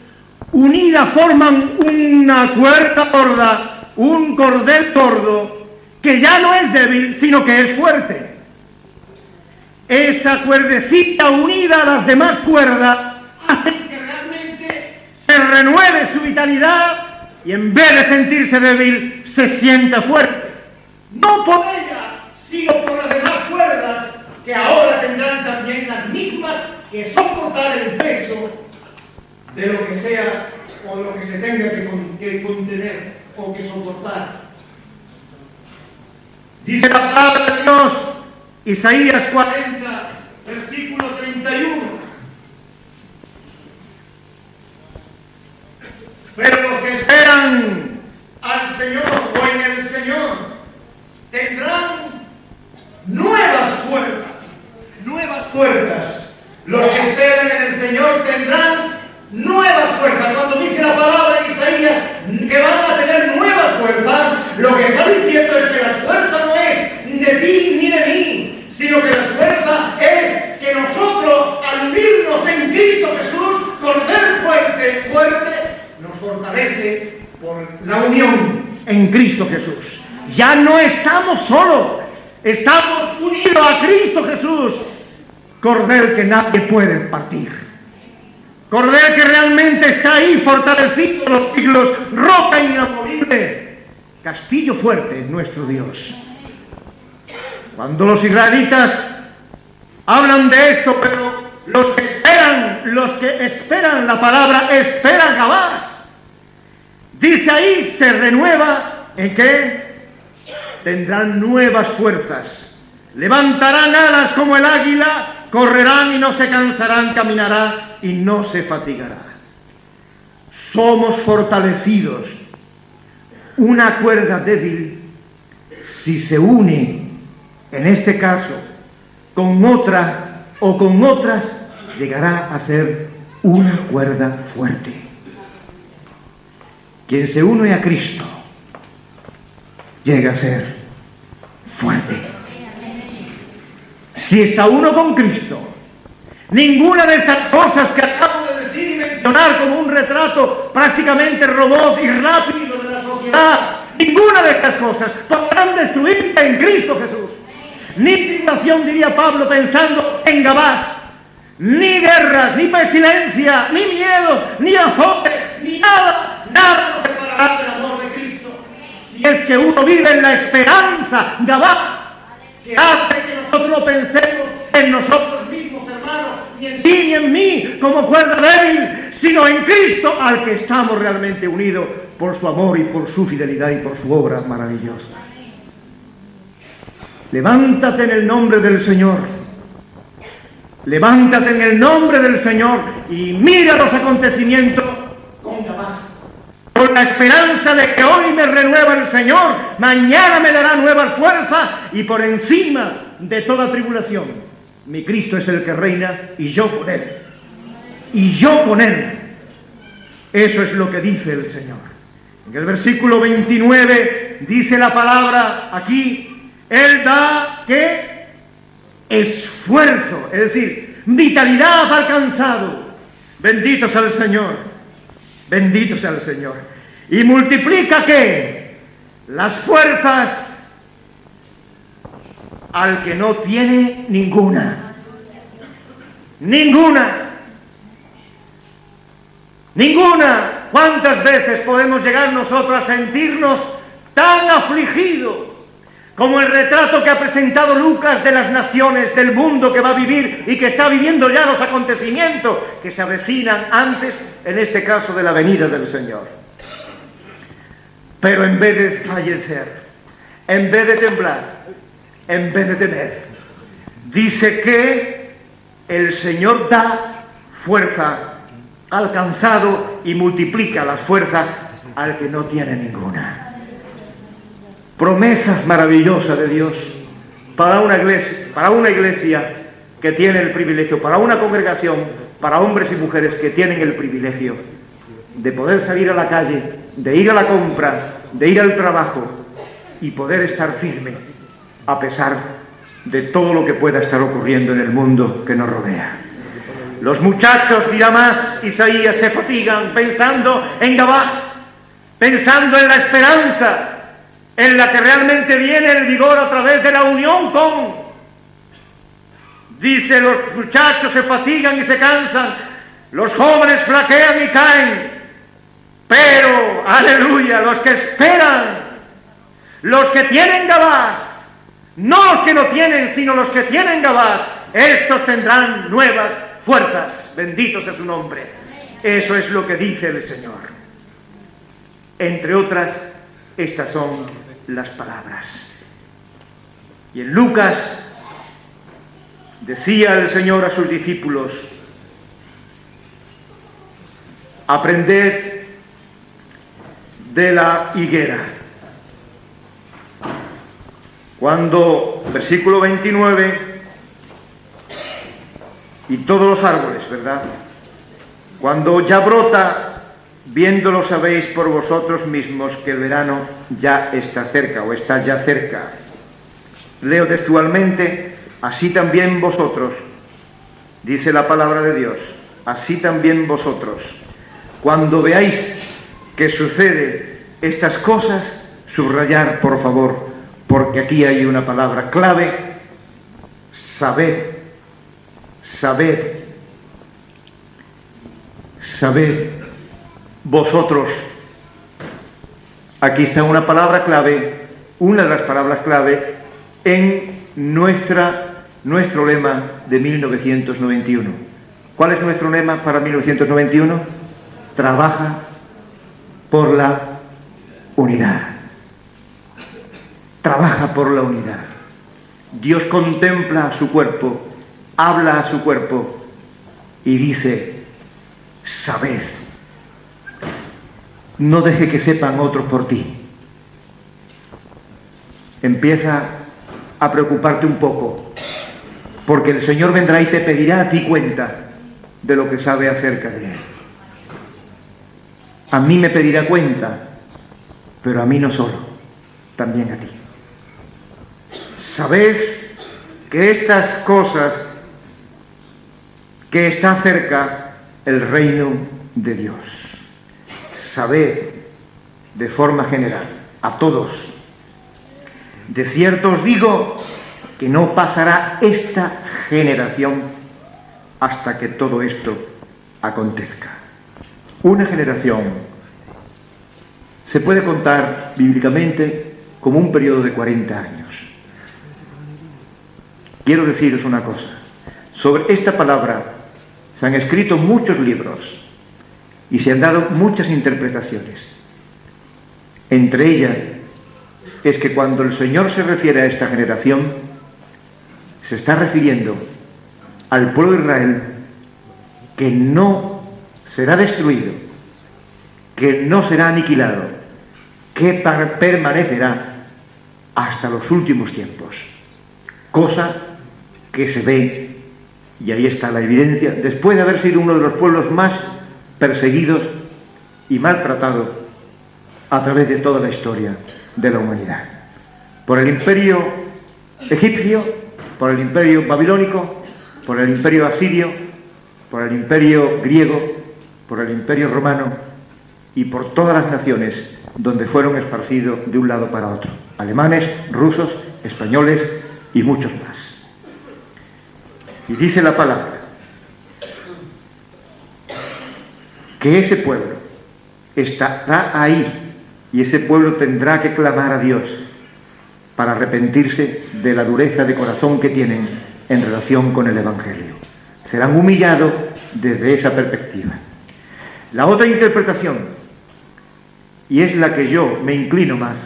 unidas forman una cuerda gorda, un cordel gordo, que ya no es débil, sino que es fuerte. Esa cuerdecita unida a las demás cuerdas hace que realmente se renueve su vitalidad y en vez de sentirse débil, se sienta fuerte. No por ella, sino por las demás cuerdas, que ahora tendrán también las mismas que soportar el peso de lo que sea o lo que se tenga que contener o que soportar. Dice la palabra de Dios, Isaías 40, versículo 31. Pero los que esperan al Señor o en el Señor tendrán nuevas fuerzas. Nuevas fuerzas. Los que esperan en el Señor tendrán nuevas fuerzas. Cuando dice la palabra de Isaías que van a tener nuevas fuerzas, lo que está diciendo es que la fuerza no es de ti ni de mí, sino que la fuerza es que nosotros, al unirnos en Cristo Jesús, con ser fuerte, nos fortalece por la unión en Cristo Jesús. Ya no estamos solos, estamos unidos a Cristo Jesús, cordel que nadie puede partir, cordel que realmente está ahí fortalecido en los siglos, roca inamovible, castillo fuerte en nuestro Dios. Cuando los israelitas hablan de esto, pero los que esperan la palabra, esperan Gabás. Dice ahí, se renueva, ¿en qué? Tendrán nuevas fuerzas, levantarán alas como el águila, correrán y no se cansarán, caminarán y no se fatigará. Somos fortalecidos. Una cuerda débil, si se une, en este caso, con otra o con otras, llegará a ser una cuerda fuerte. Quien se une a Cristo llega a ser fuerte. Si está uno con Cristo, ninguna de estas cosas que acabo de decir y mencionar como un retrato prácticamente robot y rápido de la sociedad, ninguna de estas cosas podrán destruirte en Cristo Jesús. Ni tribulación, diría Pablo, pensando en Gabás, ni guerras, ni pestilencia, ni miedo, ni azote, ni nada nos separará del amor de Cristo. Si es que uno vive en la esperanza, Gabás, que hace que nosotros no pensemos en nosotros mismos, hermanos, ni en ti ni en mí, como cuerda débil, sino en Cristo, al que estamos realmente unidos por su amor y por su fidelidad y por su obra maravillosa. Levántate en el nombre del Señor. Levántate en el nombre del Señor y mira los acontecimientos con Gabás, con la esperanza de que hoy me renueva el Señor, mañana me dará nuevas fuerzas y por encima de toda tribulación, mi Cristo es el que reina y yo con Él. Y yo con Él. Eso es lo que dice el Señor. En el versículo 29 dice la palabra aquí, Él da, ¿qué? Esfuerzo, es decir, vitalidad alcanzado. Bendito sea el Señor, bendito sea el Señor. Y multiplica, ¿qué? Las fuerzas al que no tiene ninguna. Ninguna. ¿Cuántas veces podemos llegar nosotros a sentirnos tan afligidos como el retrato que ha presentado Lucas de las naciones del mundo que va a vivir y que está viviendo ya los acontecimientos que se avecinan antes, en este caso, de la venida del Señor? Pero en vez de fallecer, en vez de temblar, en vez de temer, dice que el Señor da fuerza al cansado y multiplica las fuerzas al que no tiene ninguna. Promesas maravillosas de Dios para una iglesia que tiene el privilegio, para una congregación, para hombres y mujeres que tienen el privilegio de poder salir a la calle, de ir a la compra, de ir al trabajo y poder estar firme a pesar de todo lo que pueda estar ocurriendo en el mundo que nos rodea. Los muchachos, dirá más Isaías, se fatigan pensando en Gabás, pensando en la esperanza, en la que realmente viene el vigor a través de la unión con. Dice, los muchachos se fatigan y se cansan, los jóvenes flaquean y caen, pero, aleluya, los que esperan, los que tienen Gabás, no los que no tienen, sino los que tienen Gabás, estos tendrán nuevas fuerzas, bendito sea su nombre. Eso es lo que dice el Señor. Entre otras, estas son las palabras. Y en Lucas decía el Señor a sus discípulos: aprended de la higuera. Cuando, versículo 29, y todos los árboles, ¿verdad? Cuando ya brota, viéndolo sabéis por vosotros mismos que el verano ya está cerca, o está ya cerca. Leo textualmente: así también vosotros, dice la palabra de Dios, así también vosotros, cuando veáis que sucede estas cosas, subrayar, por favor, porque aquí hay una palabra clave: sabed, sabed, sabed vosotros. Aquí está una palabra clave, una de las palabras clave en nuestro lema de 1991. ¿Cuál es nuestro lema para 1991? Trabaja por la unidad. Trabaja por la unidad. Dios contempla a su cuerpo, habla a su cuerpo y dice: sabed. No deje que sepan otros por ti. Empieza a preocuparte un poco, porque el Señor vendrá y te pedirá a ti cuenta de lo que sabe acerca de Él. A mí me pedirá cuenta, pero a mí no solo, también a ti. Sabed que estas cosas, que está cerca el reino de Dios. Sabed de forma general, a todos. De cierto os digo que no pasará esta generación hasta que todo esto acontezca. Una generación se puede contar bíblicamente como un periodo de 40 años. Quiero deciros una cosa: sobre esta palabra se han escrito muchos libros y se han dado muchas interpretaciones. Entre ellas es que cuando el Señor se refiere a esta generación, se está refiriendo al pueblo de Israel, que no será destruido, que no será aniquilado, que permanecerá hasta los últimos tiempos. Cosa que se ve, y ahí está la evidencia, después de haber sido uno de los pueblos más perseguidos y maltratados a través de toda la historia de la humanidad. Por el imperio egipcio, por el imperio babilónico, por el imperio asirio, por el imperio griego, por el imperio romano y por todas las naciones donde fueron esparcidos de un lado para otro. Alemanes, rusos, españoles y muchos más. Y dice la palabra que ese pueblo estará ahí, y ese pueblo tendrá que clamar a Dios para arrepentirse de la dureza de corazón que tienen en relación con el Evangelio. Serán humillados desde esa perspectiva. La otra interpretación, y es la que yo me inclino más,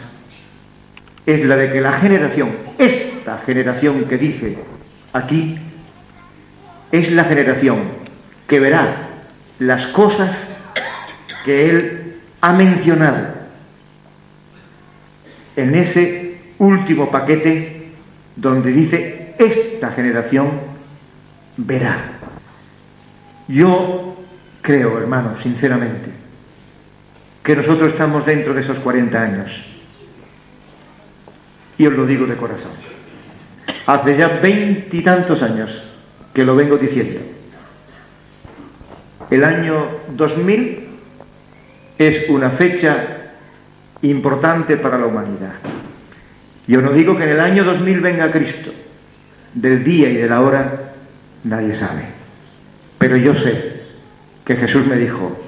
es la de que la generación, esta generación que dice aquí, es la generación que verá las cosas que Él ha mencionado en ese último paquete donde dice: esta generación verá. Yo creo, hermanos, sinceramente, que nosotros estamos dentro de esos 40 años. Y os lo digo de corazón. Hace ya 20 y tantos años que lo vengo diciendo. el año 2000 es una fecha importante para la humanidad. Yo no digo que en el año 2000 venga Cristo. Del día y de la hora nadie sabe. Pero yo sé que Jesús me dijo,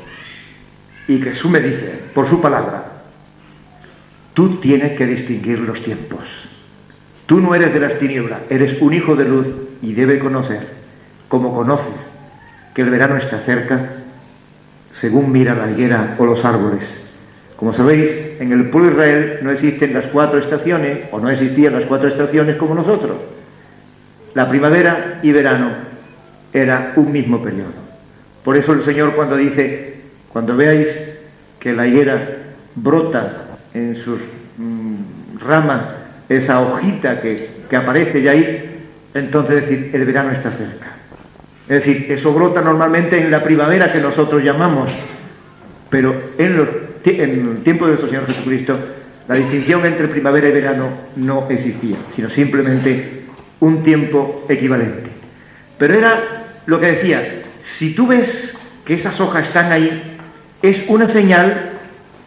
y Jesús me dice, por su palabra, tú tienes que distinguir los tiempos. Tú no eres de las tinieblas, eres un hijo de luz y debes conocer, como conoces, que el verano está cerca, según mira la higuera o los árboles. Como sabéis, en el pueblo de Israel no existen las 4 estaciones, o no existían las 4 estaciones como nosotros. La primavera y verano era un mismo periodo. Por eso el Señor cuando dice, cuando veáis que la higuera brota en sus ramas, esa hojita que aparece ya ahí, entonces decir, el verano está cerca. Es decir, eso brota normalmente en la primavera que nosotros llamamos, pero en el tiempo de nuestro Señor Jesucristo, la distinción entre primavera y verano no existía, sino simplemente un tiempo equivalente. Pero era lo que decía, si tú ves que esas hojas están ahí, es una señal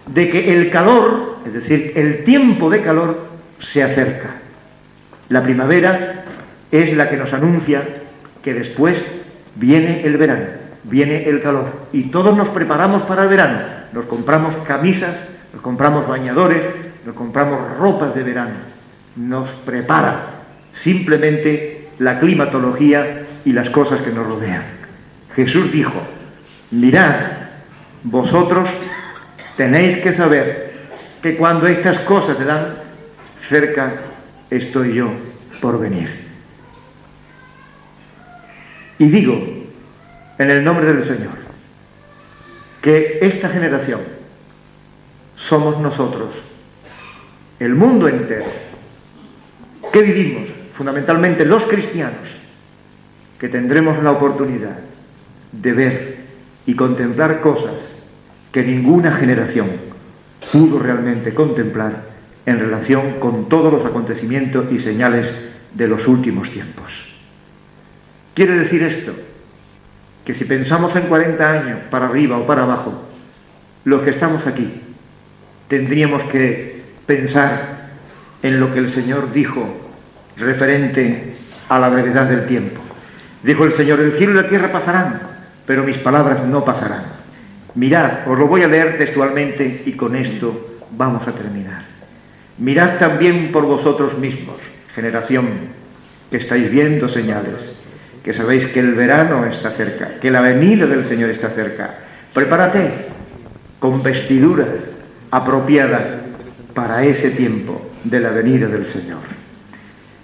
de que el calor, es decir, el tiempo de calor, se acerca. La primavera es la que nos anuncia que después viene el verano, viene el calor, y todos nos preparamos para el verano. Nos compramos camisas, nos compramos bañadores, nos compramos ropas de verano. Nos prepara simplemente la climatología y las cosas que nos rodean. Jesús dijo, mirad, vosotros tenéis que saber que cuando estas cosas se dan, cerca estoy yo por venir. Y digo, en el nombre del Señor, que esta generación somos nosotros, el mundo entero, que vivimos, fundamentalmente los cristianos, que tendremos la oportunidad de ver y contemplar cosas que ninguna generación pudo realmente contemplar en relación con todos los acontecimientos y señales de los últimos tiempos. Quiere decir esto, que si pensamos en 40 años, para arriba o para abajo, los que estamos aquí, tendríamos que pensar en lo que el Señor dijo referente a la brevedad del tiempo. Dijo el Señor, el cielo y la tierra pasarán, pero mis palabras no pasarán. Mirad, os lo voy a leer textualmente y con esto vamos a terminar. Mirad también por vosotros mismos, generación, que estáis viendo señales, que sabéis que el verano está cerca, que la venida del Señor está cerca. Prepárate con vestiduras apropiadas para ese tiempo de la venida del Señor.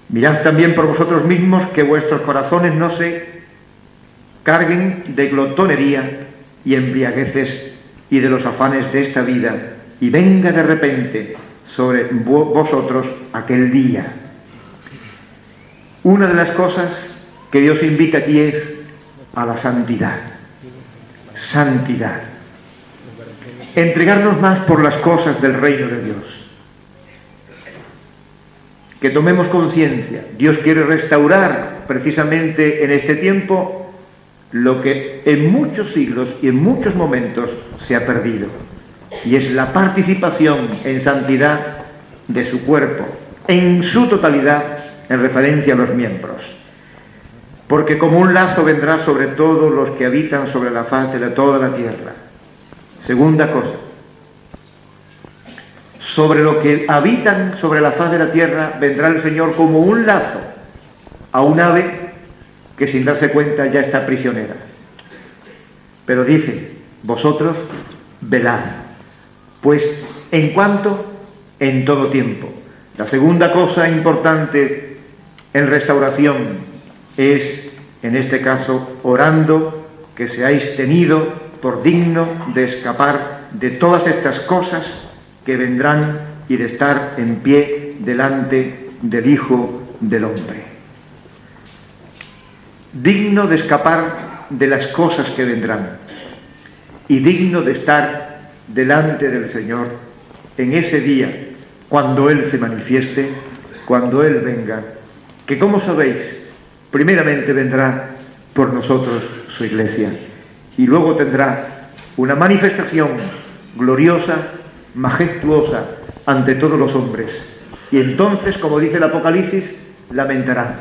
Mirad también por vosotros mismos que vuestros corazones no se carguen de glotonería y embriagueces y de los afanes de esta vida, y venga de repente sobre vosotros aquel día. Una de las cosas que Dios invita aquí es a la santidad. Santidad. Entregarnos más por las cosas del reino de Dios. Que tomemos conciencia. Dios quiere restaurar precisamente en este tiempo lo que en muchos siglos y en muchos momentos se ha perdido. Y es la participación en santidad de su cuerpo, en su totalidad, en referencia a los miembros. Porque como un lazo vendrá sobre todos los que habitan sobre la faz de toda la tierra. Segunda cosa, sobre los que habitan sobre la faz de la tierra vendrá el Señor como un lazo a un ave que sin darse cuenta ya está prisionera. Pero dice, vosotros velad, pues en cuanto, en todo tiempo. La segunda cosa importante en restauración es, en este caso, orando que seáis tenido por digno de escapar de todas estas cosas que vendrán y de estar en pie delante del Hijo del Hombre. Digno de escapar de las cosas que vendrán y digno de estar delante del Señor en ese día, cuando Él se manifieste, cuando Él venga, que como sabéis, primeramente vendrá por nosotros su iglesia, y luego tendrá una manifestación gloriosa, majestuosa ante todos los hombres. Y entonces, como dice el Apocalipsis, lamentarán.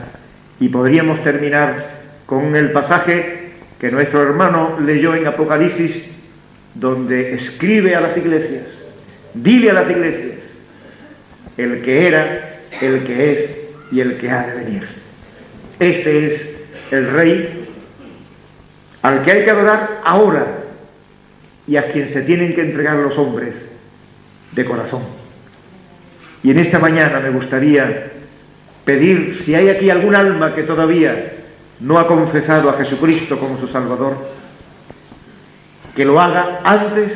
Y podríamos terminar con el pasaje que nuestro hermano leyó en Apocalipsis, donde escribe a las iglesias: dile a las iglesias, el que era, el que es y el que ha de venir. Este es el Rey al que hay que adorar ahora y a quien se tienen que entregar los hombres de corazón. Y en esta mañana me gustaría pedir, si hay aquí algún alma que todavía no ha confesado a Jesucristo como su Salvador, que lo haga antes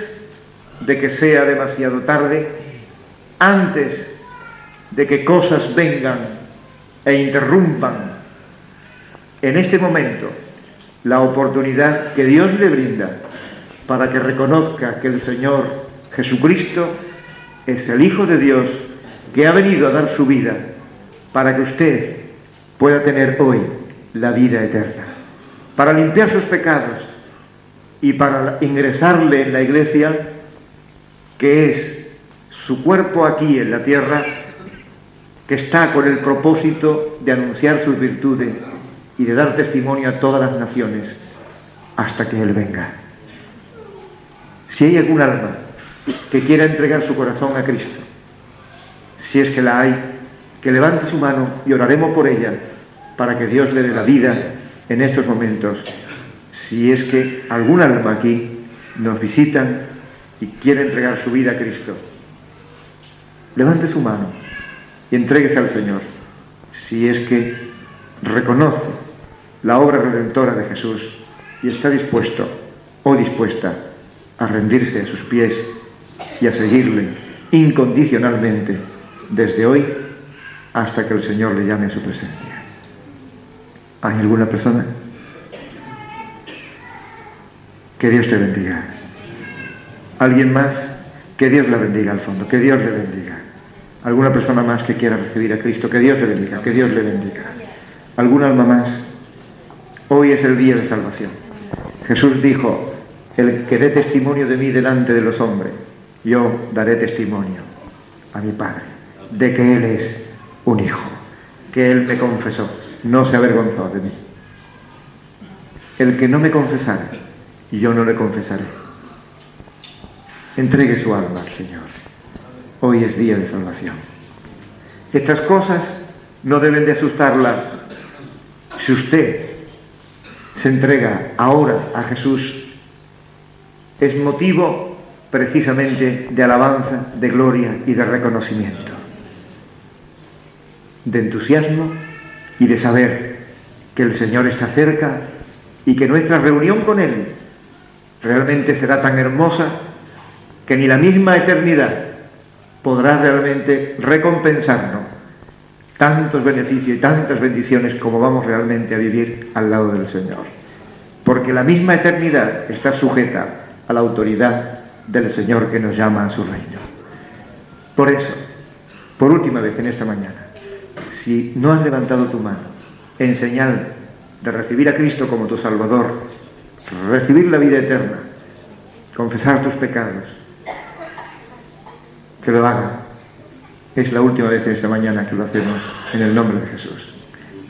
de que sea demasiado tarde, antes de que cosas vengan e interrumpan en este momento la oportunidad que Dios le brinda para que reconozca que el Señor Jesucristo es el Hijo de Dios que ha venido a dar su vida para que usted pueda tener hoy la vida eterna, para limpiar sus pecados y para ingresarle en la iglesia, que es su cuerpo aquí en la tierra, que está con el propósito de anunciar sus virtudes y de dar testimonio a todas las naciones hasta que Él venga. Si hay algún alma que quiera entregar su corazón a Cristo, si es que la hay, que levante su mano y oraremos por ella para que Dios le dé la vida en estos momentos. Si es que algún alma aquí nos visitan y quiere entregar su vida a Cristo, levante su mano y entréguese al Señor. Si es que reconoce la obra redentora de Jesús y está dispuesto o dispuesta a rendirse a sus pies y a seguirle incondicionalmente desde hoy hasta que el Señor le llame a su presencia. ¿Hay alguna persona? Que Dios te bendiga. ¿Alguien más? Que Dios la bendiga al fondo, que Dios le bendiga. ¿Alguna persona más que quiera recibir a Cristo? Que Dios le bendiga, que Dios le bendiga. ¿Algún alma más? Hoy es el día de salvación. Jesús dijo: el que dé testimonio de mí delante de los hombres, yo daré testimonio a mi Padre de que Él es un hijo, que Él me confesó, no se avergonzó de mí. El que no me confesara, yo no le confesaré. Entregue su alma al Señor. Hoy es día de salvación. Estas cosas no deben de asustarla. Si usted se entrega ahora a Jesús, es motivo precisamente de alabanza, de gloria y de reconocimiento, de entusiasmo y de saber que el Señor está cerca y que nuestra reunión con Él realmente será tan hermosa que ni la misma eternidad podrá realmente recompensarnos tantos beneficios y tantas bendiciones como vamos realmente a vivir al lado del Señor. Porque la misma eternidad está sujeta a la autoridad del Señor que nos llama a su reino. Por eso, por última vez en esta mañana, si no has levantado tu mano en señal de recibir a Cristo como tu Salvador, recibir la vida eterna, confesar tus pecados, que lo haga. Es la última vez en esta mañana que lo hacemos en el nombre de Jesús.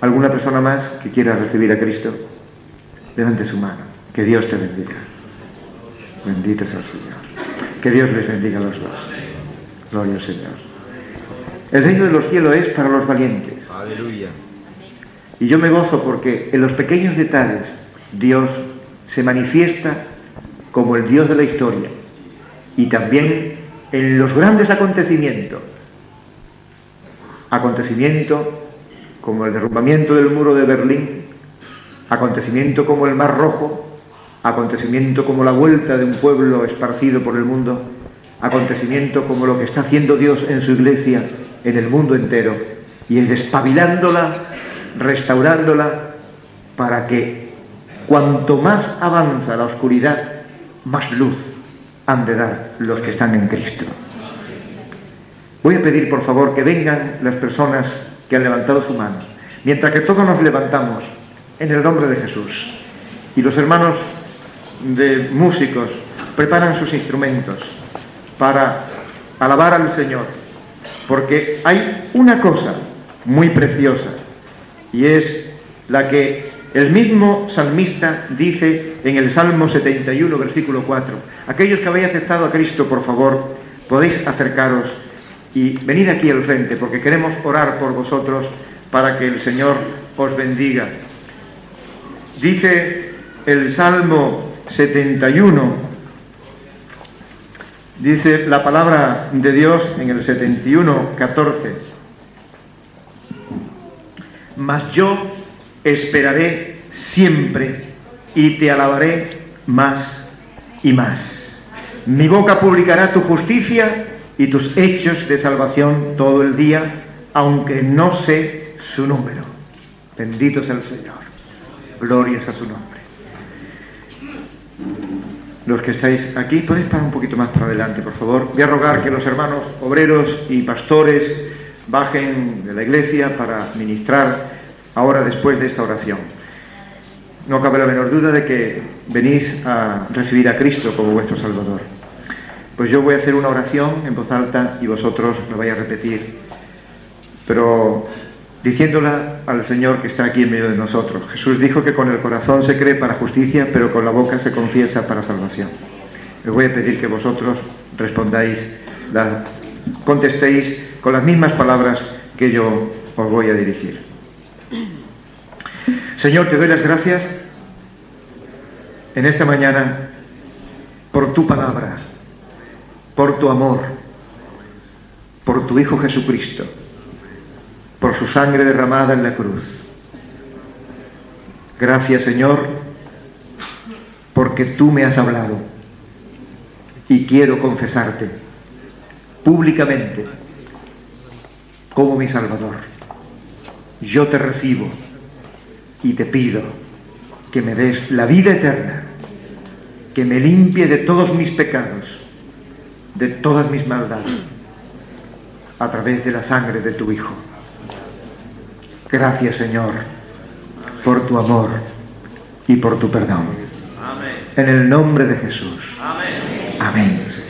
¿Alguna persona más que quiera recibir a Cristo? Levante su mano. Que Dios te bendiga. Bendito sea el Señor. Que Dios les bendiga a los dos. Gloria al Señor. El reino de los cielos es para los valientes. Aleluya. Y yo me gozo porque en los pequeños detalles Dios se manifiesta como el Dios de la historia. Y también en los grandes acontecimientos como el derrumbamiento del muro de Berlín, acontecimiento como el Mar Rojo, acontecimiento como la vuelta de un pueblo esparcido por el mundo, acontecimiento como lo que está haciendo Dios en su iglesia en el mundo entero, y es despabilándola, restaurándola, para que cuanto más avanza la oscuridad, más luz han de dar los que están en Cristo. Voy a pedir, por favor, que vengan las personas que han levantado su mano, mientras que todos nos levantamos en el nombre de Jesús. Y los hermanos de músicos preparan sus instrumentos para alabar al Señor, porque hay una cosa muy preciosa, y es la que el mismo salmista dice en el Salmo 71, versículo 4. Aquellos que habéis aceptado a Cristo, por favor, podéis acercaros y venid aquí al frente, porque queremos orar por vosotros para que el Señor os bendiga. Dice el Salmo 71, dice la palabra de Dios en el 71, 14. Mas yo esperaré siempre y te alabaré más y más. Mi boca publicará tu justicia y tus hechos de salvación todo el día, aunque no sé su número. Bendito sea el Señor. Glorias a su nombre. Los que estáis aquí, podéis parar un poquito más para adelante, por favor. Voy a rogar que los hermanos obreros y pastores bajen de la iglesia para ministrar ahora después de esta oración. No cabe la menor duda de que venís a recibir a Cristo como vuestro Salvador. Pues yo voy a hacer una oración en voz alta y vosotros la vais a repetir, pero diciéndola al Señor que está aquí en medio de nosotros. Jesús dijo que con el corazón se cree para justicia, pero con la boca se confiesa para salvación. Les voy a pedir que vosotros respondáis, contestéis con las mismas palabras que yo os voy a dirigir. Señor, te doy las gracias en esta mañana por tu palabra, por tu amor, por tu Hijo Jesucristo, por su sangre derramada en la cruz. Gracias, Señor, porque tú me has hablado y quiero confesarte públicamente como mi Salvador. Yo te recibo y te pido que me des la vida eterna, que me limpie de todos mis pecados, de todas mis maldades, a través de la sangre de tu Hijo. Gracias, Señor, por tu amor y por tu perdón. Amén. En el nombre de Jesús. Amén. Amén.